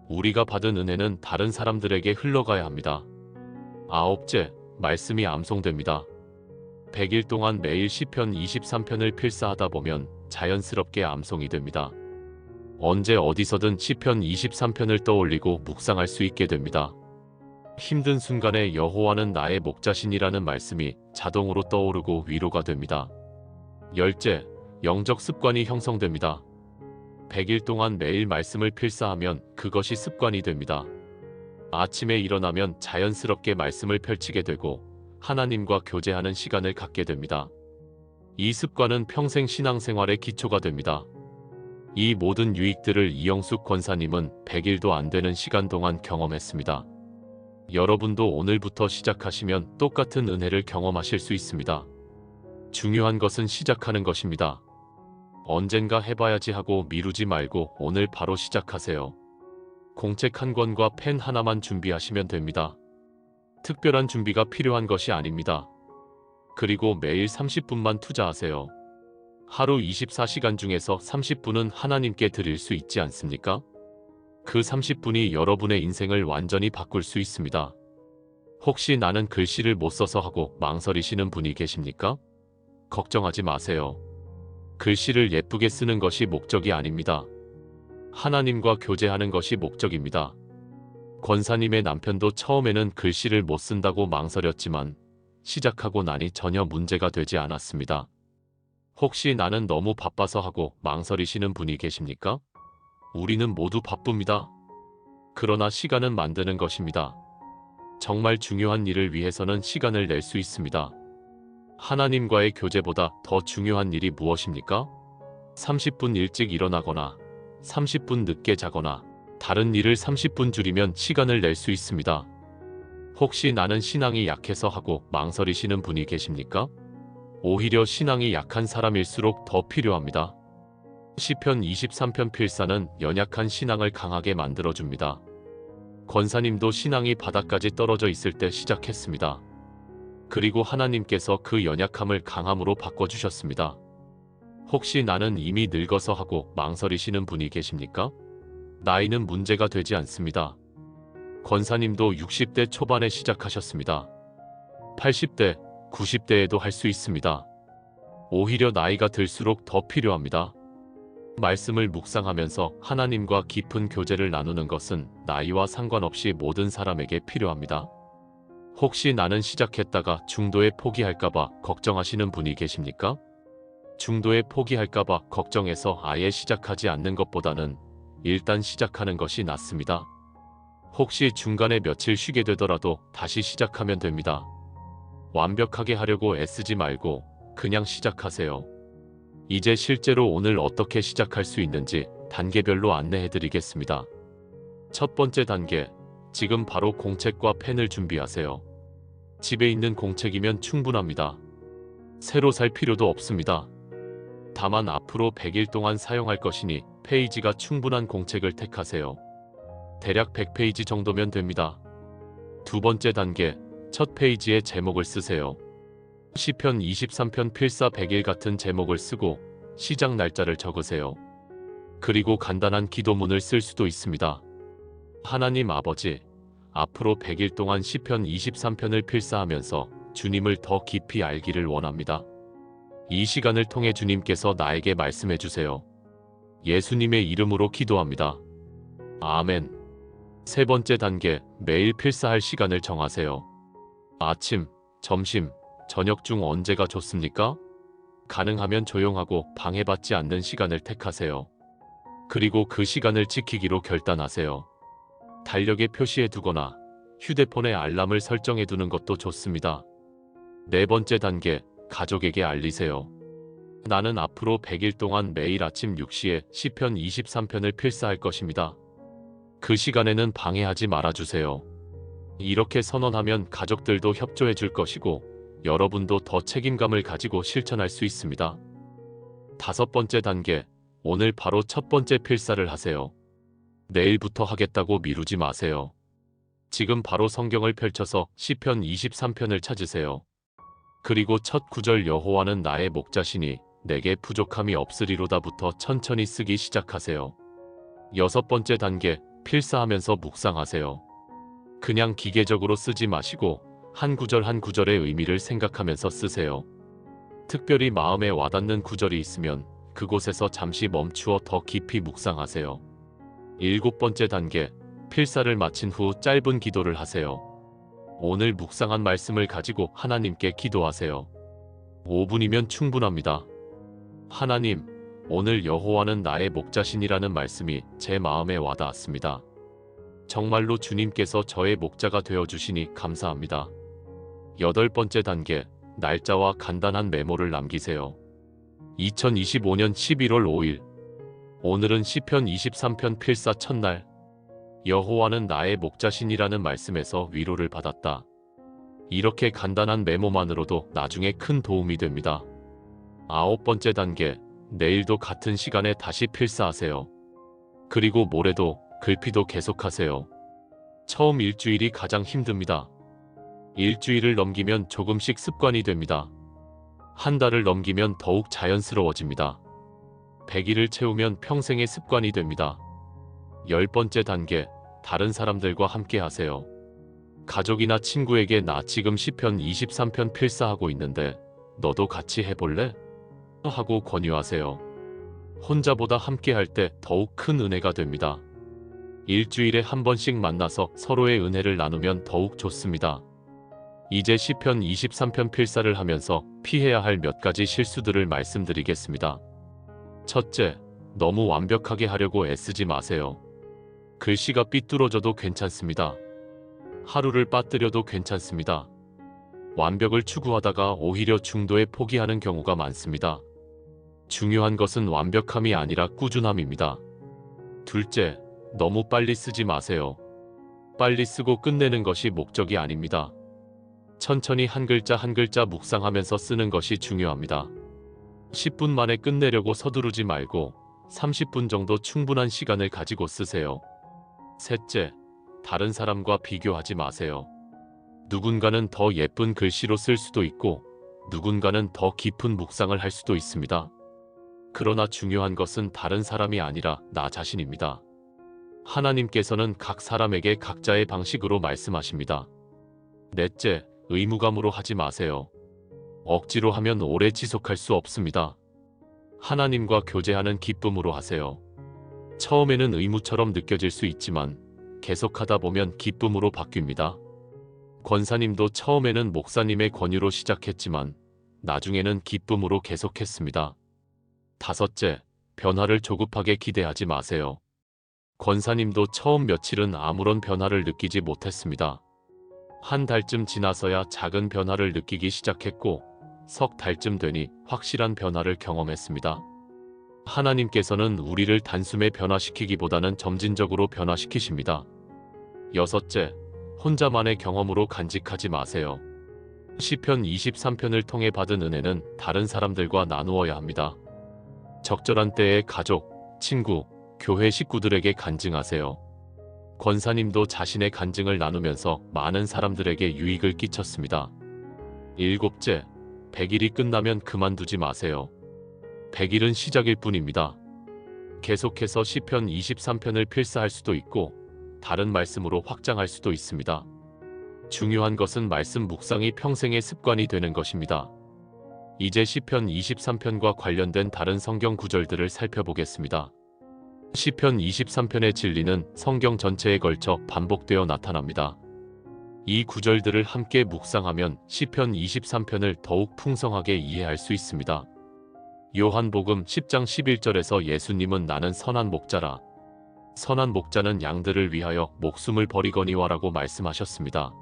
우리가 받은 은혜는 다른 사람들에게 흘러가야 합니다. 아홉째, 말씀이 암송됩니다. 100일 동안 매일 시편 23편을 필사하다 보면 자연스럽게 암송이 됩니다. 언제 어디서든 시편 23편을 떠올리고 묵상할 수 있게 됩니다. 힘든 순간에 여호와는 나의 목자신이라는 말씀이 자동으로 떠오르고 위로가 됩니다. 열째, 영적 습관이 형성됩니다. 100일 동안 매일 말씀을 필사하면 그것이 습관이 됩니다. 아침에 일어나면 자연스럽게 말씀을 펼치게 되고 하나님과 교제하는 시간을 갖게 됩니다. 이 습관은 평생 신앙생활의 기초가 됩니다. 이 모든 유익들을 이영숙 권사님은 100일도 안 되는 시간 동안 경험했습니다. 여러분도 오늘부터 시작하시면 똑같은 은혜를 경험하실 수 있습니다. 중요한 것은 시작하는 것입니다. 언젠가 해봐야지 하고 미루지 말고 오늘 바로 시작하세요. 공책 한 권과 펜 하나만 준비하시면 됩니다. 특별한 준비가 필요한 것이 아닙니다. 그리고 매일 30분만 투자하세요. 하루 24시간 중에서 30분은 하나님께 드릴 수 있지 않습니까? 그 30분이 여러분의 인생을 완전히 바꿀 수 있습니다. 혹시 나는 글씨를 못 써서 하고 망설이시는 분이 계십니까? 걱정하지 마세요. 글씨를 예쁘게 쓰는 것이 목적이 아닙니다. 하나님과 교제하는 것이 목적입니다. 권사님의 남편도 처음에는 글씨를 못 쓴다고 망설였지만 시작하고 나니 전혀 문제가 되지 않았습니다. 혹시 나는 너무 바빠서 하고 망설이시는 분이 계십니까? 우리는 모두 바쁩니다. 그러나 시간은 만드는 것입니다. 정말 중요한 일을 위해서는 시간을 낼 수 있습니다. 하나님과의 교제보다 더 중요한 일이 무엇입니까? 30분 일찍 일어나거나 30분 늦게 자거나 다른 일을 30분 줄이면 시간을 낼 수 있습니다. 혹시 나는 신앙이 약해서 하고 망설이시는 분이 계십니까? 오히려 신앙이 약한 사람일수록 더 필요합니다. 시편 23편 필사는 연약한 신앙을 강하게 만들어줍니다. 권사님도 신앙이 바닥까지 떨어져 있을 때 시작했습니다. 그리고 하나님께서 그 연약함을 강함으로 바꿔주셨습니다. 혹시 나는 이미 늙어서 하고 망설이시는 분이 계십니까? 나이는 문제가 되지 않습니다. 권사님도 60대 초반에 시작하셨습니다. 80대, 90대에도 할 수 있습니다. 오히려 나이가 들수록 더 필요합니다. 말씀을 묵상하면서 하나님과 깊은 교제를 나누는 것은 나이와 상관없이 모든 사람에게 필요합니다. 혹시 나는 시작했다가 중도에 포기할까봐 걱정하시는 분이 계십니까? 중도에 포기할까봐 걱정해서 아예 시작하지 않는 것보다는 일단 시작하는 것이 낫습니다. 혹시 중간에 며칠 쉬게 되더라도 다시 시작하면 됩니다. 완벽하게 하려고 애쓰지 말고 그냥 시작하세요. 이제 실제로 오늘 어떻게 시작할 수 있는지 단계별로 안내해 드리겠습니다. 첫 번째 단계, 지금 바로 공책과 펜을 준비하세요. 집에 있는 공책이면 충분합니다. 새로 살 필요도 없습니다. 다만 앞으로 100일 동안 사용할 것이니 페이지가 충분한 공책을 택하세요. 대략 100페이지 정도면 됩니다. 두 번째 단계, 첫 페이지에 제목을 쓰세요. 시편 23편 필사 100일 같은 제목을 쓰고 시작 날짜를 적으세요. 그리고 간단한 기도문을 쓸 수도 있습니다. 하나님 아버지, 앞으로 100일 동안 시편 23편을 필사하면서 주님을 더 깊이 알기를 원합니다. 이 시간을 통해 주님께서 나에게 말씀해 주세요. 예수님의 이름으로 기도합니다. 아멘. 세 번째 단계, 매일 필사할 시간을 정하세요. 아침, 점심, 저녁 중 언제가 좋습니까? 가능하면 조용하고 방해받지 않는 시간을 택하세요. 그리고 그 시간을 지키기로 결단하세요. 달력에 표시해 두거나 휴대폰에 알람을 설정해 두는 것도 좋습니다. 네 번째 단계, 가족에게 알리세요. 나는 앞으로 100일 동안 매일 아침 6시에 시편 23편을 필사할 것입니다. 그 시간에는 방해하지 말아주세요. 이렇게 선언하면 가족들도 협조해 줄 것이고 여러분도 더 책임감을 가지고 실천할 수 있습니다. 다섯 번째 단계, 오늘 바로 첫 번째 필사를 하세요. 내일부터 하겠다고 미루지 마세요. 지금 바로 성경을 펼쳐서 시편 23편을 찾으세요. 그리고 첫 구절 여호와는 나의 목자시니 내게 부족함이 없으리로다부터 천천히 쓰기 시작하세요. 여섯 번째 단계, 필사하면서 묵상하세요. 그냥 기계적으로 쓰지 마시고 한 구절 한 구절의 의미를 생각하면서 쓰세요. 특별히 마음에 와닿는 구절이 있으면 그곳에서 잠시 멈추어 더 깊이 묵상하세요. 일곱 번째 단계, 필사를 마친 후 짧은 기도를 하세요. 오늘 묵상한 말씀을 가지고 하나님께 기도하세요. 5분이면 충분합니다. 하나님, 오늘 여호와는 나의 목자신이라는 말씀이 제 마음에 와닿았습니다. 정말로 주님께서 저의 목자가 되어주시니 감사합니다. 여덟 번째 단계, 날짜와 간단한 메모를 남기세요. 2025년 11월 5일, 오늘은 시편 23편 필사 첫날. 여호와는 나의 목자신이라는 말씀에서 위로를 받았다. 이렇게 간단한 메모만으로도 나중에 큰 도움이 됩니다. 아홉 번째 단계, 내일도 같은 시간에 다시 필사하세요. 그리고 모레도, 글피도 계속하세요. 처음 일주일이 가장 힘듭니다. 일주일을 넘기면 조금씩 습관이 됩니다. 한 달을 넘기면 더욱 자연스러워집니다. 100일을 채우면 평생의 습관이 됩니다. 열 번째 단계, 다른 사람들과 함께 하세요. 가족이나 친구에게 나 지금 시편 23편 필사하고 있는데 너도 같이 해볼래? 하고 권유하세요. 혼자보다 함께 할 때 더욱 큰 은혜가 됩니다. 일주일에 한 번씩 만나서 서로의 은혜를 나누면 더욱 좋습니다. 이제 시편 23편 필사를 하면서 피해야 할 몇 가지 실수들을 말씀드리겠습니다. 첫째, 너무 완벽하게 하려고 애쓰지 마세요. 글씨가 삐뚤어져도 괜찮습니다. 하루를 빠뜨려도 괜찮습니다. 완벽을 추구하다가 오히려 중도에 포기하는 경우가 많습니다. 중요한 것은 완벽함이 아니라 꾸준함입니다. 둘째, 너무 빨리 쓰지 마세요. 빨리 쓰고 끝내는 것이 목적이 아닙니다. 천천히 한 글자 한 글자 묵상하면서 쓰는 것이 중요합니다. 10분 만에 끝내려고 서두르지 말고 30분 정도 충분한 시간을 가지고 쓰세요. 셋째, 다른 사람과 비교하지 마세요. 누군가는 더 예쁜 글씨로 쓸 수도 있고 누군가는 더 깊은 묵상을 할 수도 있습니다. 그러나 중요한 것은 다른 사람이 아니라 나 자신입니다. 하나님께서는 각 사람에게 각자의 방식으로 말씀하십니다. 넷째, 의무감으로 하지 마세요. 억지로 하면 오래 지속할 수 없습니다. 하나님과 교제하는 기쁨으로 하세요. 처음에는 의무처럼 느껴질 수 있지만 계속하다 보면 기쁨으로 바뀝니다. 권사님도 처음에는 목사님의 권유로 시작했지만 나중에는 기쁨으로 계속했습니다. 다섯째, 변화를 조급하게 기대하지 마세요. 권사님도 처음 며칠은 아무런 변화를 느끼지 못했습니다. 한 달쯤 지나서야 작은 변화를 느끼기 시작했고 석 달쯤 되니 확실한 변화를 경험했습니다. 하나님께서는 우리를 단숨에 변화시키기보다는 점진적으로 변화시키십니다. 여섯째, 혼자만의 경험으로 간직하지 마세요. 시편 23편을 통해 받은 은혜는 다른 사람들과 나누어야 합니다. 적절한 때에 가족, 친구, 교회 식구들에게 간증하세요. 권사님도 자신의 간증을 나누면서 많은 사람들에게 유익을 끼쳤습니다. 일곱째, 100일이 끝나면 그만두지 마세요. 100일은 시작일 뿐입니다. 계속해서 시편 23편을 필사할 수도 있고 다른 말씀으로 확장할 수도 있습니다. 중요한 것은 말씀 묵상이 평생의 습관이 되는 것입니다. 이제 시편 23편과 관련된 다른 성경 구절들을 살펴보겠습니다. 시편 23편의 진리는 성경 전체에 걸쳐 반복되어 나타납니다. 이 구절들을 함께 묵상하면 시편 23편을 더욱 풍성하게 이해할 수 있습니다. 요한복음 10장 11절에서 예수님은 나는 선한 목자라. 선한 목자는 양들을 위하여 목숨을 버리거니와라고 말씀하셨습니다.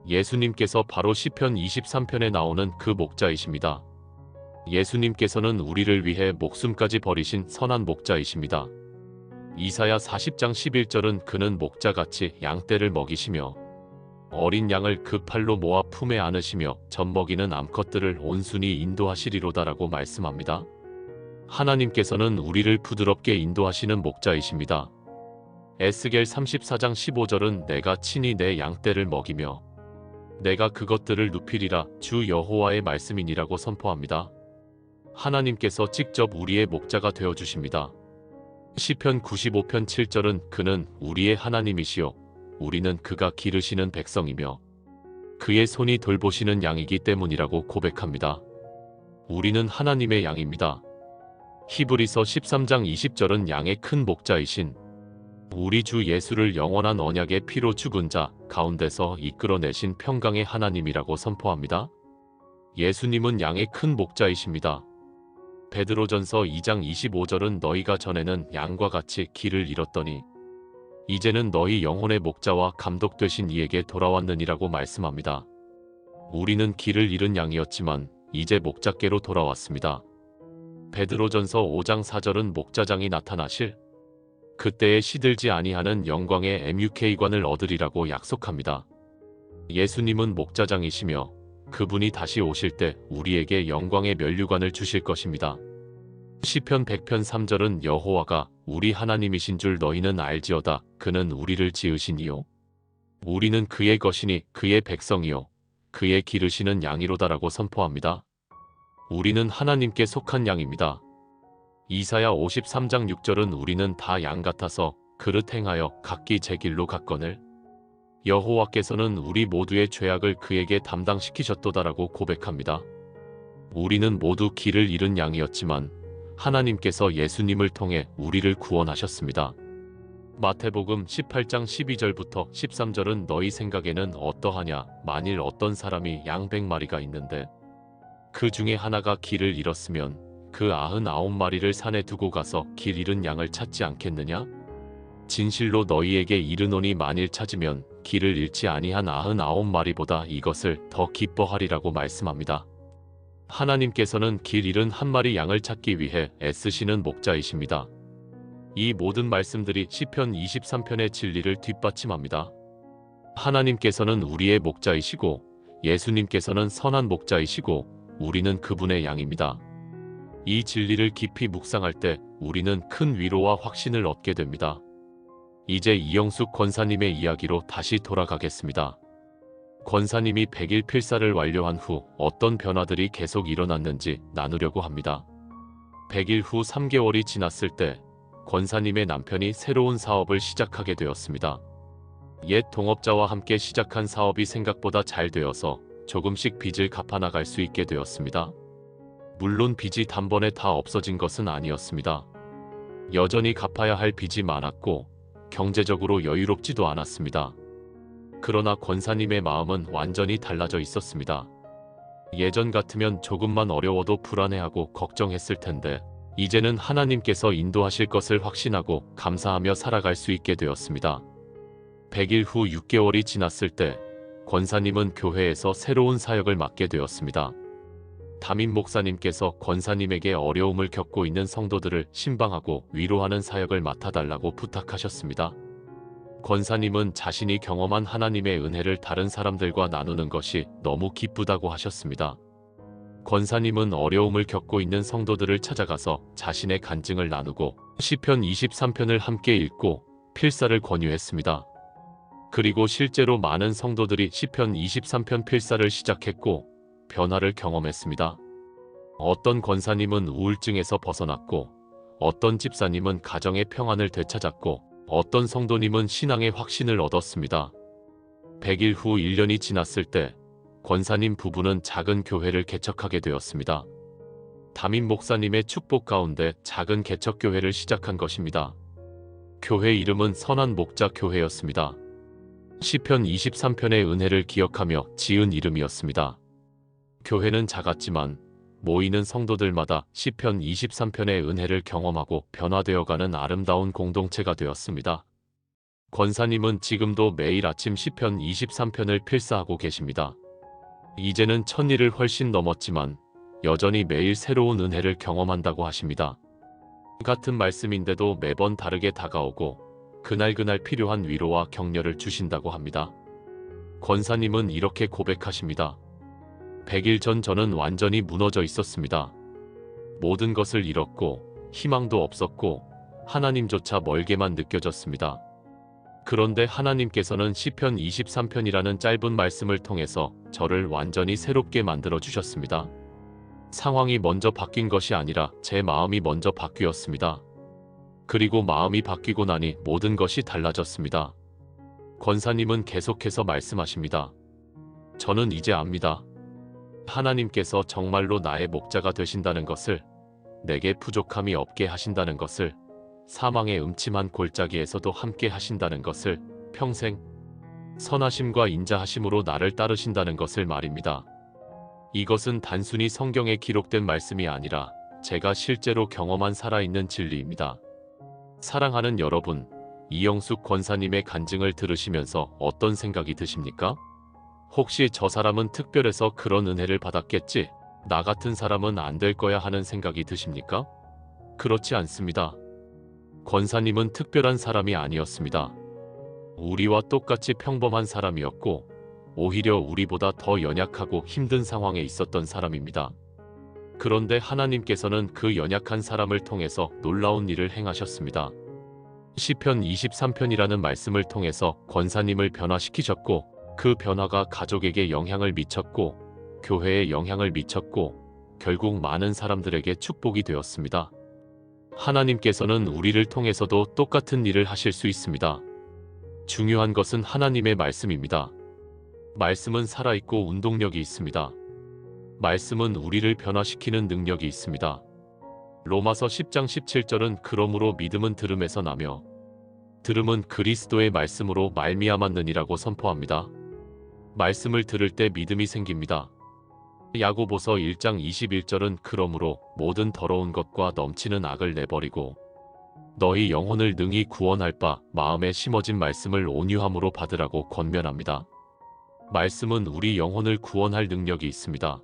예수님께서 바로 시편 23편에 나오는 그 목자이십니다. 예수님께서는 우리를 위해 목숨까지 버리신 선한 목자이십니다. 이사야 40장 11절은 그는 목자같이 양떼를 먹이시며 어린 양을 그 팔로 모아 품에 안으시며 젖먹이는 암컷들을 온순히 인도하시리로다라고 말씀합니다. 하나님께서는 우리를 부드럽게 인도하시는 목자이십니다. 에스겔 34장 15절은 내가 친히 내 양떼를 먹이며 내가 그것들을 눕히리라 주 여호와의 말씀이니라고 선포합니다. 하나님께서 직접 우리의 목자가 되어주십니다. 시편 95편 7절은 그는 우리의 하나님이시요 우리는 그가 기르시는 백성이며 그의 손이 돌보시는 양이기 때문이라고 고백합니다. 우리는 하나님의 양입니다. 히브리서 13장 20절은 양의 큰 목자이신 우리 주 예수를 영원한 언약의 피로 죽은 자 가운데서 이끌어내신 평강의 하나님이라고 선포합니다. 예수님은 양의 큰 목자이십니다. 베드로전서 2장 25절은 너희가 전에는 양과 같이 길을 잃었더니 이제는 너희 영혼의 목자와 감독 되신 이에게 돌아왔느니라고 말씀합니다. 우리는 길을 잃은 양이었지만 이제 목자께로 돌아왔습니다. 베드로전서 5장 4절은 목자장이 나타나실 그때에 시들지 아니하는 영광의 MUK관을 얻으리라고 약속합니다. 예수님은 목자장이시며 그분이 다시 오실 때 우리에게 영광의 면류관을 주실 것입니다. 시편 100편 3절은 여호와가 우리 하나님이신 줄 너희는 알지어다. 그는 우리를 지으시니요 우리는 그의 것이니 그의 백성이요 그의 기르시는 양이로다라고 선포합니다. 우리는 하나님께 속한 양입니다. 이사야 53장 6절은 우리는 다 양 같아서 그릇 행하여 각기 제 길로 갔거늘 여호와께서는 우리 모두의 죄악을 그에게 담당시키셨도다라고 고백합니다. 우리는 모두 길을 잃은 양이었지만 하나님께서 예수님을 통해 우리를 구원하셨습니다. 마태복음 18장 12절부터 13절은 너희 생각에는 어떠하냐 만일 어떤 사람이 양 100마리가 있는데 그 중에 하나가 길을 잃었으면 그 99마리를 산에 두고 가서 길 잃은 양을 찾지 않겠느냐? 진실로 너희에게 이르노니 만일 찾으면 길을 잃지 아니한 99마리보다 이것을 더 기뻐하리라고 말씀합니다. 하나님께서는 길 잃은 한 마리 양을 찾기 위해 애쓰시는 목자이십니다. 이 모든 말씀들이 시편 23편의 진리를 뒷받침합니다. 하나님께서는 우리의 목자이시고 예수님께서는 선한 목자이시고 우리는 그분의 양입니다. 이 진리를 깊이 묵상할 때 우리는 큰 위로와 확신을 얻게 됩니다. 이제 이영숙 권사님의 이야기로 다시 돌아가겠습니다. 권사님이 100일 필사를 완료한 후 어떤 변화들이 계속 일어났는지 나누려고 합니다. 100일 후 3개월이 지났을 때 권사님의 남편이 새로운 사업을 시작하게 되었습니다. 옛 동업자와 함께 시작한 사업이 생각보다 잘 되어서 조금씩 빚을 갚아나갈 수 있게 되었습니다. 물론 빚이 단번에 다 없어진 것은 아니었습니다. 여전히 갚아야 할 빚이 많았고 경제적으로 여유롭지도 않았습니다. 그러나 권사님의 마음은 완전히 달라져 있었습니다. 예전 같으면 조금만 어려워도 불안해하고 걱정했을 텐데 이제는 하나님께서 인도하실 것을 확신하고 감사하며 살아갈 수 있게 되었습니다. 100일 후 6개월이 지났을 때 권사님은 교회에서 새로운 사역을 맡게 되었습니다. 담임 목사님께서 권사님에게 어려움을 겪고 있는 성도들을 신방하고 위로하는 사역을 맡아달라고 부탁하셨습니다. 권사님은 자신이 경험한 하나님의 은혜를 다른 사람들과 나누는 것이 너무 기쁘다고 하셨습니다. 권사님은 어려움을 겪고 있는 성도들을 찾아가서 자신의 간증을 나누고 시편 23편을 함께 읽고 필사를 권유했습니다. 그리고 실제로 많은 성도들이 시편 23편 필사를 시작했고 변화를 경험했습니다. 어떤 권사님은 우울증에서 벗어났고 어떤 집사님은 가정의 평안을 되찾았고 어떤 성도님은 신앙의 확신을 얻었습니다. 100일 후 1년이 지났을 때 권사님 부부는 작은 교회를 개척하게 되었습니다. 담임 목사님의 축복 가운데 작은 개척교회를 시작한 것입니다. 교회 이름은 선한 목자 교회였습니다. 시편 23편의 은혜를 기억하며 지은 이름이었습니다. 교회는 작았지만 모이는 성도들마다 시편 23편의 은혜를 경험하고 변화되어가는 아름다운 공동체가 되었습니다. 권사님은 지금도 매일 아침 시편 23편을 필사하고 계십니다. 이제는 1000일을 훨씬 넘었지만 여전히 매일 새로운 은혜를 경험한다고 하십니다. 같은 말씀인데도 매번 다르게 다가오고 그날그날 필요한 위로와 격려를 주신다고 합니다. 권사님은 이렇게 고백하십니다. 100일 전 저는 완전히 무너져 있었습니다. 모든 것을 잃었고 희망도 없었고 하나님조차 멀게만 느껴졌습니다. 그런데 하나님께서는 시편 23편이라는 짧은 말씀을 통해서 저를 완전히 새롭게 만들어 주셨습니다. 상황이 먼저 바뀐 것이 아니라 제 마음이 먼저 바뀌었습니다. 그리고 마음이 바뀌고 나니 모든 것이 달라졌습니다. 권사님은 계속해서 말씀하십니다. 저는 이제 압니다. 하나님께서 정말로 나의 목자가 되신다는 것을, 내게 부족함이 없게 하신다는 것을, 사망의 음침한 골짜기에서도 함께 하신다는 것을, 평생 선하심과 인자하심으로 나를 따르신다는 것을 말입니다. 이것은 단순히 성경에 기록된 말씀이 아니라 제가 실제로 경험한 살아있는 진리입니다. 사랑하는 여러분, 이영숙 권사님의 간증을 들으시면서 어떤 생각이 드십니까? 혹시 저 사람은 특별해서 그런 은혜를 받았겠지? 나 같은 사람은 안 될 거야 하는 생각이 드십니까? 그렇지 않습니다. 권사님은 특별한 사람이 아니었습니다. 우리와 똑같이 평범한 사람이었고 오히려 우리보다 더 연약하고 힘든 상황에 있었던 사람입니다. 그런데 하나님께서는 그 연약한 사람을 통해서 놀라운 일을 행하셨습니다. 시편 23편이라는 말씀을 통해서 권사님을 변화시키셨고 그 변화가 가족에게 영향을 미쳤고 교회에 영향을 미쳤고 결국 많은 사람들에게 축복이 되었습니다. 하나님께서는 우리를 통해서도 똑같은 일을 하실 수 있습니다. 중요한 것은 하나님의 말씀입니다. 말씀은 살아있고 운동력이 있습니다. 말씀은 우리를 변화시키는 능력이 있습니다. 로마서 10장 17절은 그러므로 믿음은 들음에서 나며 들음은 그리스도의 말씀으로 말미암았느니라고 선포합니다. 말씀을 들을 때 믿음이 생깁니다. 야고보서 1장 21절은 그러므로 모든 더러운 것과 넘치는 악을 내버리고 너희 영혼을 능히 구원할 바 마음에 심어진 말씀을 온유함으로 받으라고 권면합니다. 말씀은 우리 영혼을 구원할 능력이 있습니다.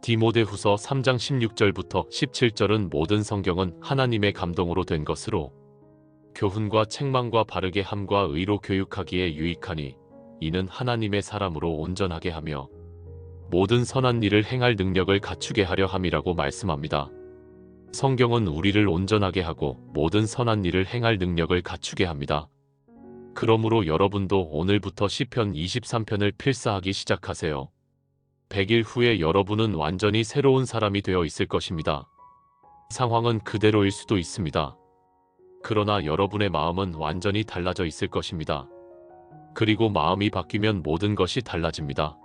디모데후서 3장 16절부터 17절은 모든 성경은 하나님의 감동으로 된 것으로 교훈과 책망과 바르게 함과 의로 교육하기에 유익하니 이는 하나님의 사람으로 온전하게 하며 모든 선한 일을 행할 능력을 갖추게 하려 함이라고 말씀합니다. 성경은 우리를 온전하게 하고 모든 선한 일을 행할 능력을 갖추게 합니다. 그러므로 여러분도 오늘부터 시편 23편을 필사하기 시작하세요. 100일 후에 여러분은 완전히 새로운 사람이 되어 있을 것입니다. 상황은 그대로일 수도 있습니다. 그러나 여러분의 마음은 완전히 달라져 있을 것입니다. 그리고 마음이 바뀌면 모든 것이 달라집니다.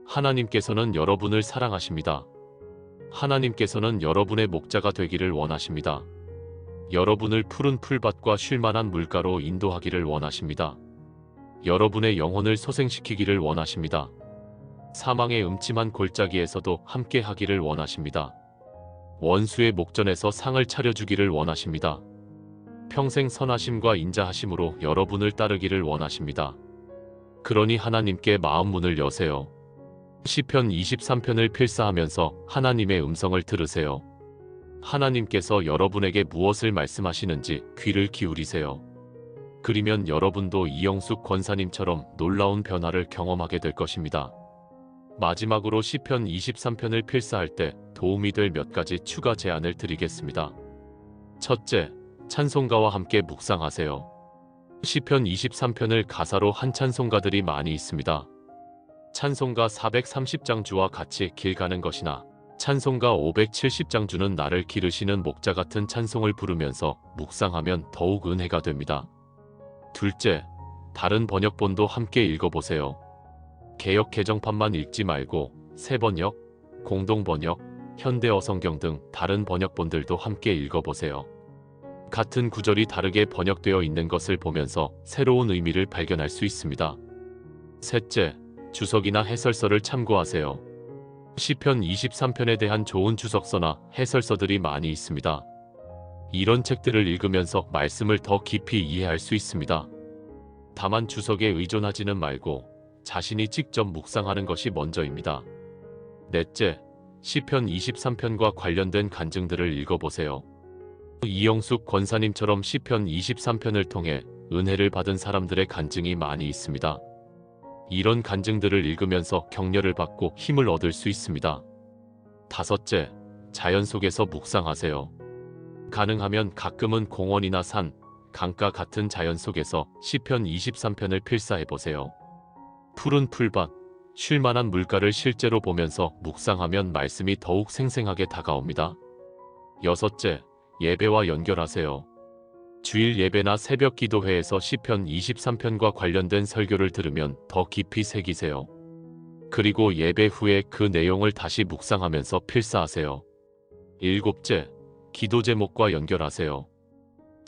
하나님께서는 여러분을 사랑하십니다. 하나님께서는 여러분의 목자가 되기를 원하십니다. 여러분을 푸른 풀밭과 쉴만한 물가로 인도하기를 원하십니다. 여러분의 영혼을 소생시키기를 원하십니다. 사망의 음침한 골짜기에서도 함께 하기를 원하십니다. 원수의 목전에서 상을 차려주기를 원하십니다. 평생 선하심과 인자하심으로 여러분을 따르기를 원하십니다. 그러니 하나님께 마음 문을 여세요. 시편 23편을 필사하면서 하나님의 음성을 들으세요. 하나님께서 여러분에게 무엇을 말씀하시는지 귀를 기울이세요. 그리면 여러분도 이영숙 권사님처럼 놀라운 변화를 경험하게 될 것입니다. 마지막으로 시편 23편을 필사할 때 도움이 될 몇 가지 추가 제안을 드리겠습니다. 첫째, 찬송가와 함께 묵상하세요. 시편 23편을 가사로 한 찬송가들이 많이 있습니다. 찬송가 430장주와 같이 길 가는 것이나 찬송가 570장주는 나를 기르시는 목자 같은 찬송을 부르면서 묵상하면 더욱 은혜가 됩니다. 둘째, 다른 번역본도 함께 읽어보세요. 개역 개정판만 읽지 말고 새번역, 공동번역, 현대어성경 등 다른 번역본들도 함께 읽어보세요. 같은 구절이 다르게 번역되어 있는 것을 보면서 새로운 의미를 발견할 수 있습니다. 셋째, 주석이나 해설서를 참고하세요. 시편 23편에 대한 좋은 주석서나 해설서들이 많이 있습니다. 이런 책들을 읽으면서 말씀을 더 깊이 이해할 수 있습니다. 다만 주석에 의존하지는 말고 자신이 직접 묵상하는 것이 먼저입니다. 넷째, 시편 23편과 관련된 간증들을 읽어보세요. 이영숙 권사님처럼 시편 23편을 통해 은혜를 받은 사람들의 간증이 많이 있습니다. 이런 간증들을 읽으면서 격려를 받고 힘을 얻을 수 있습니다. 다섯째, 자연 속에서 묵상하세요. 가능하면 가끔은 공원이나 산, 강가 같은 자연 속에서 시편 23편을 필사해보세요. 푸른 풀밭, 쉴만한 물가를 실제로 보면서 묵상하면 말씀이 더욱 생생하게 다가옵니다. 여섯째, 예배와 연결하세요. 주일 예배나 새벽 기도회에서 시편 23편과 관련된 설교를 들으면 더 깊이 새기세요. 그리고 예배 후에 그 내용을 다시 묵상하면서 필사하세요. 일곱째, 기도 제목과 연결하세요.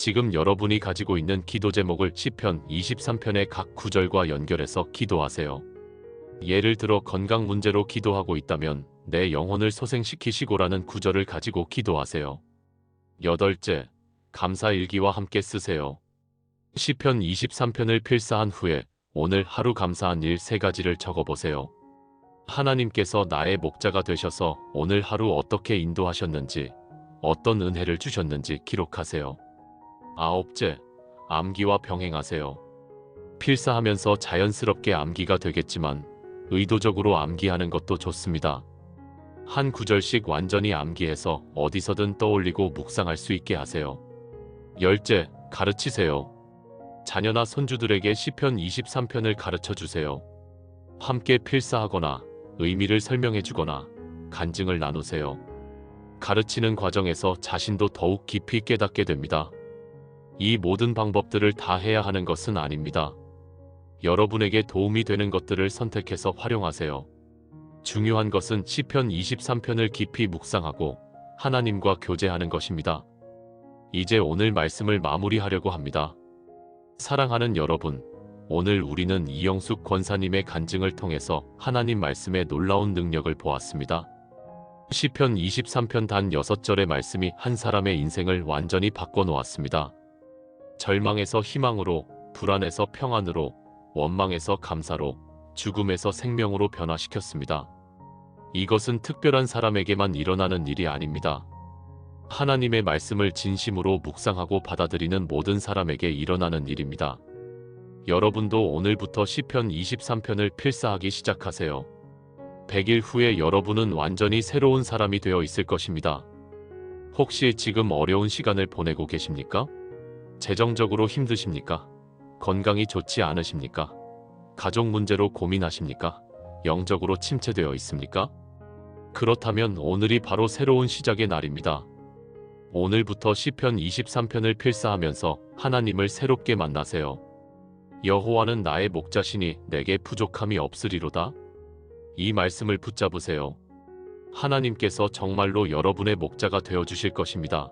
지금 여러분이 가지고 있는 기도 제목을 시편 23편의 각 구절과 연결해서 기도하세요. 예를 들어 건강 문제로 기도하고 있다면 내 영혼을 소생시키시고라는 구절을 가지고 기도하세요. 여덟째, 감사일기와 함께 쓰세요. 시편 23편을 필사한 후에 오늘 하루 감사한 일 3가지를 적어보세요. 하나님께서 나의 목자가 되셔서 오늘 하루 어떻게 인도하셨는지, 어떤 은혜를 주셨는지 기록하세요. 아홉째, 암기와 병행하세요. 필사하면서 자연스럽게 암기가 되겠지만 의도적으로 암기하는 것도 좋습니다. 한 구절씩 완전히 암기해서 어디서든 떠올리고 묵상할 수 있게 하세요. 열째, 가르치세요. 자녀나 손주들에게 시편 23편을 가르쳐 주세요. 함께 필사하거나 의미를 설명해 주거나 간증을 나누세요. 가르치는 과정에서 자신도 더욱 깊이 깨닫게 됩니다. 이 모든 방법들을 다 해야 하는 것은 아닙니다. 여러분에게 도움이 되는 것들을 선택해서 활용하세요. 중요한 것은 시편 23편을 깊이 묵상하고 하나님과 교제하는 것입니다. 이제 오늘 말씀을 마무리하려고 합니다. 사랑하는 여러분, 오늘 우리는 이영숙 권사님의 간증을 통해서 하나님 말씀의 놀라운 능력을 보았습니다. 시편 23편 단 6절의 말씀이 한 사람의 인생을 완전히 바꿔놓았습니다. 절망에서 희망으로, 불안에서 평안으로, 원망에서 감사로, 죽음에서 생명으로 변화시켰습니다. 이것은 특별한 사람에게만 일어나는 일이 아닙니다. 하나님의 말씀을 진심으로 묵상하고 받아들이는 모든 사람에게 일어나는 일입니다. 여러분도 오늘부터 시편 23편을 필사하기 시작하세요. 100일 후에 여러분은 완전히 새로운 사람이 되어 있을 것입니다. 혹시 지금 어려운 시간을 보내고 계십니까? 재정적으로 힘드십니까? 건강이 좋지 않으십니까? 가족 문제로 고민하십니까? 영적으로 침체되어 있습니까? 그렇다면 오늘이 바로 새로운 시작의 날입니다. 오늘부터 시편 23편을 필사하면서 하나님을 새롭게 만나세요. 여호와는 나의 목자시니 내게 부족함이 없으리로다. 이 말씀을 붙잡으세요. 하나님께서 정말로 여러분의 목자가 되어주실 것입니다.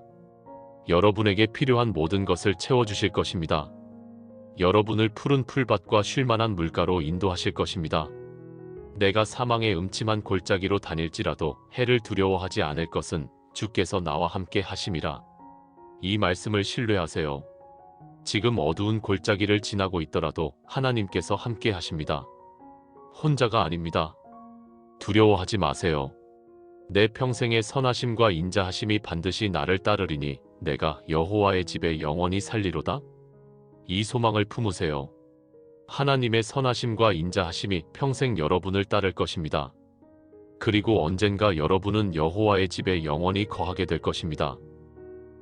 여러분에게 필요한 모든 것을 채워주실 것입니다. 여러분을 푸른 풀밭과 쉴만한 물가로 인도하실 것입니다. 내가 사망의 음침한 골짜기로 다닐지라도 해를 두려워하지 않을 것은 주께서 나와 함께 하심이라. 이 말씀을 신뢰하세요. 지금 어두운 골짜기를 지나고 있더라도 하나님께서 함께 하십니다. 혼자가 아닙니다. 두려워하지 마세요. 내 평생의 선하심과 인자하심이 반드시 나를 따르리니 내가 여호와의 집에 영원히 살리로다. 이 소망을 품으세요. 하나님의 선하심과 인자하심이 평생 여러분을 따를 것입니다. 그리고 언젠가 여러분은 여호와의 집에 영원히 거하게 될 것입니다.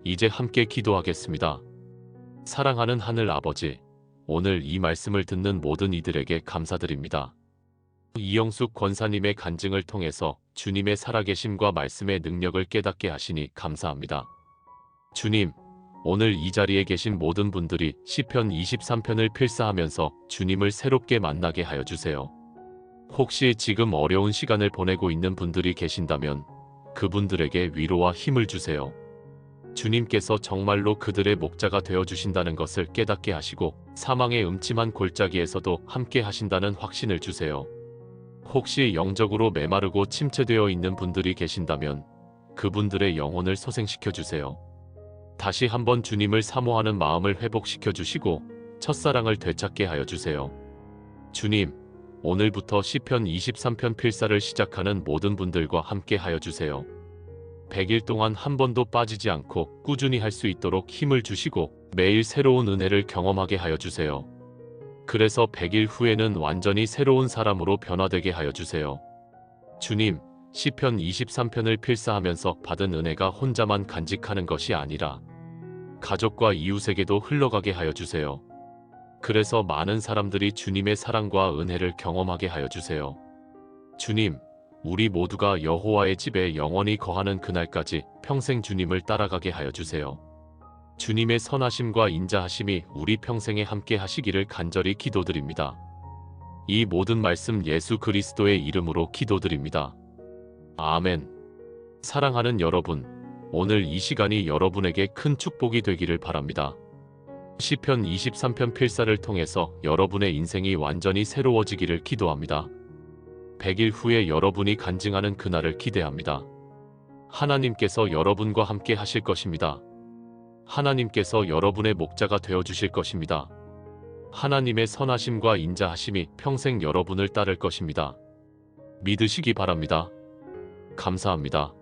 이제 함께 기도하겠습니다. 사랑하는 하늘 아버지, 오늘 이 말씀을 듣는 모든 이들에게 감사드립니다. 이영숙 권사님의 간증을 통해서 주님의 살아계심과 말씀의 능력을 깨닫게 하시니 감사합니다. 주님, 오늘 이 자리에 계신 모든 분들이 시편 23편을 필사하면서 주님을 새롭게 만나게 하여 주세요. 혹시 지금 어려운 시간을 보내고 있는 분들이 계신다면 그분들에게 위로와 힘을 주세요. 주님께서 정말로 그들의 목자가 되어 주신다는 것을 깨닫게 하시고 사망의 음침한 골짜기에서도 함께 하신다는 확신을 주세요. 혹시 영적으로 메마르고 침체되어 있는 분들이 계신다면 그분들의 영혼을 소생시켜 주세요. 다시 한번 주님을 사모하는 마음을 회복시켜 주시고 첫사랑을 되찾게 하여 주세요. 주님, 오늘부터 시편 23편 필사를 시작하는 모든 분들과 함께 하여 주세요. 100일 동안 한 번도 빠지지 않고 꾸준히 할 수 있도록 힘을 주시고 매일 새로운 은혜를 경험하게 하여 주세요. 그래서 100일 후에는 완전히 새로운 사람으로 변화되게 하여 주세요. 주님, 시편 23편을 필사하면서 받은 은혜가 혼자만 간직하는 것이 아니라 가족과 이웃에게도 흘러가게 하여 주세요. 그래서 많은 사람들이 주님의 사랑과 은혜를 경험하게 하여 주세요. 주님, 우리 모두가 여호와의 집에 영원히 거하는 그날까지 평생 주님을 따라가게 하여 주세요. 주님의 선하심과 인자하심이 우리 평생에 함께 하시기를 간절히 기도드립니다. 이 모든 말씀 예수 그리스도의 이름으로 기도드립니다. 아멘. 사랑하는 여러분, 오늘 이 시간이 여러분에게 큰 축복이 되기를 바랍니다. 시편 23편 필사를 통해서 여러분의 인생이 완전히 새로워지기를 기도합니다. 100일 후에 여러분이 간증하는 그날을 기대합니다. 하나님께서 여러분과 함께 하실 것입니다. 하나님께서 여러분의 목자가 되어 주실 것입니다. 하나님의 선하심과 인자하심이 평생 여러분을 따를 것입니다. 믿으시기 바랍니다. 감사합니다.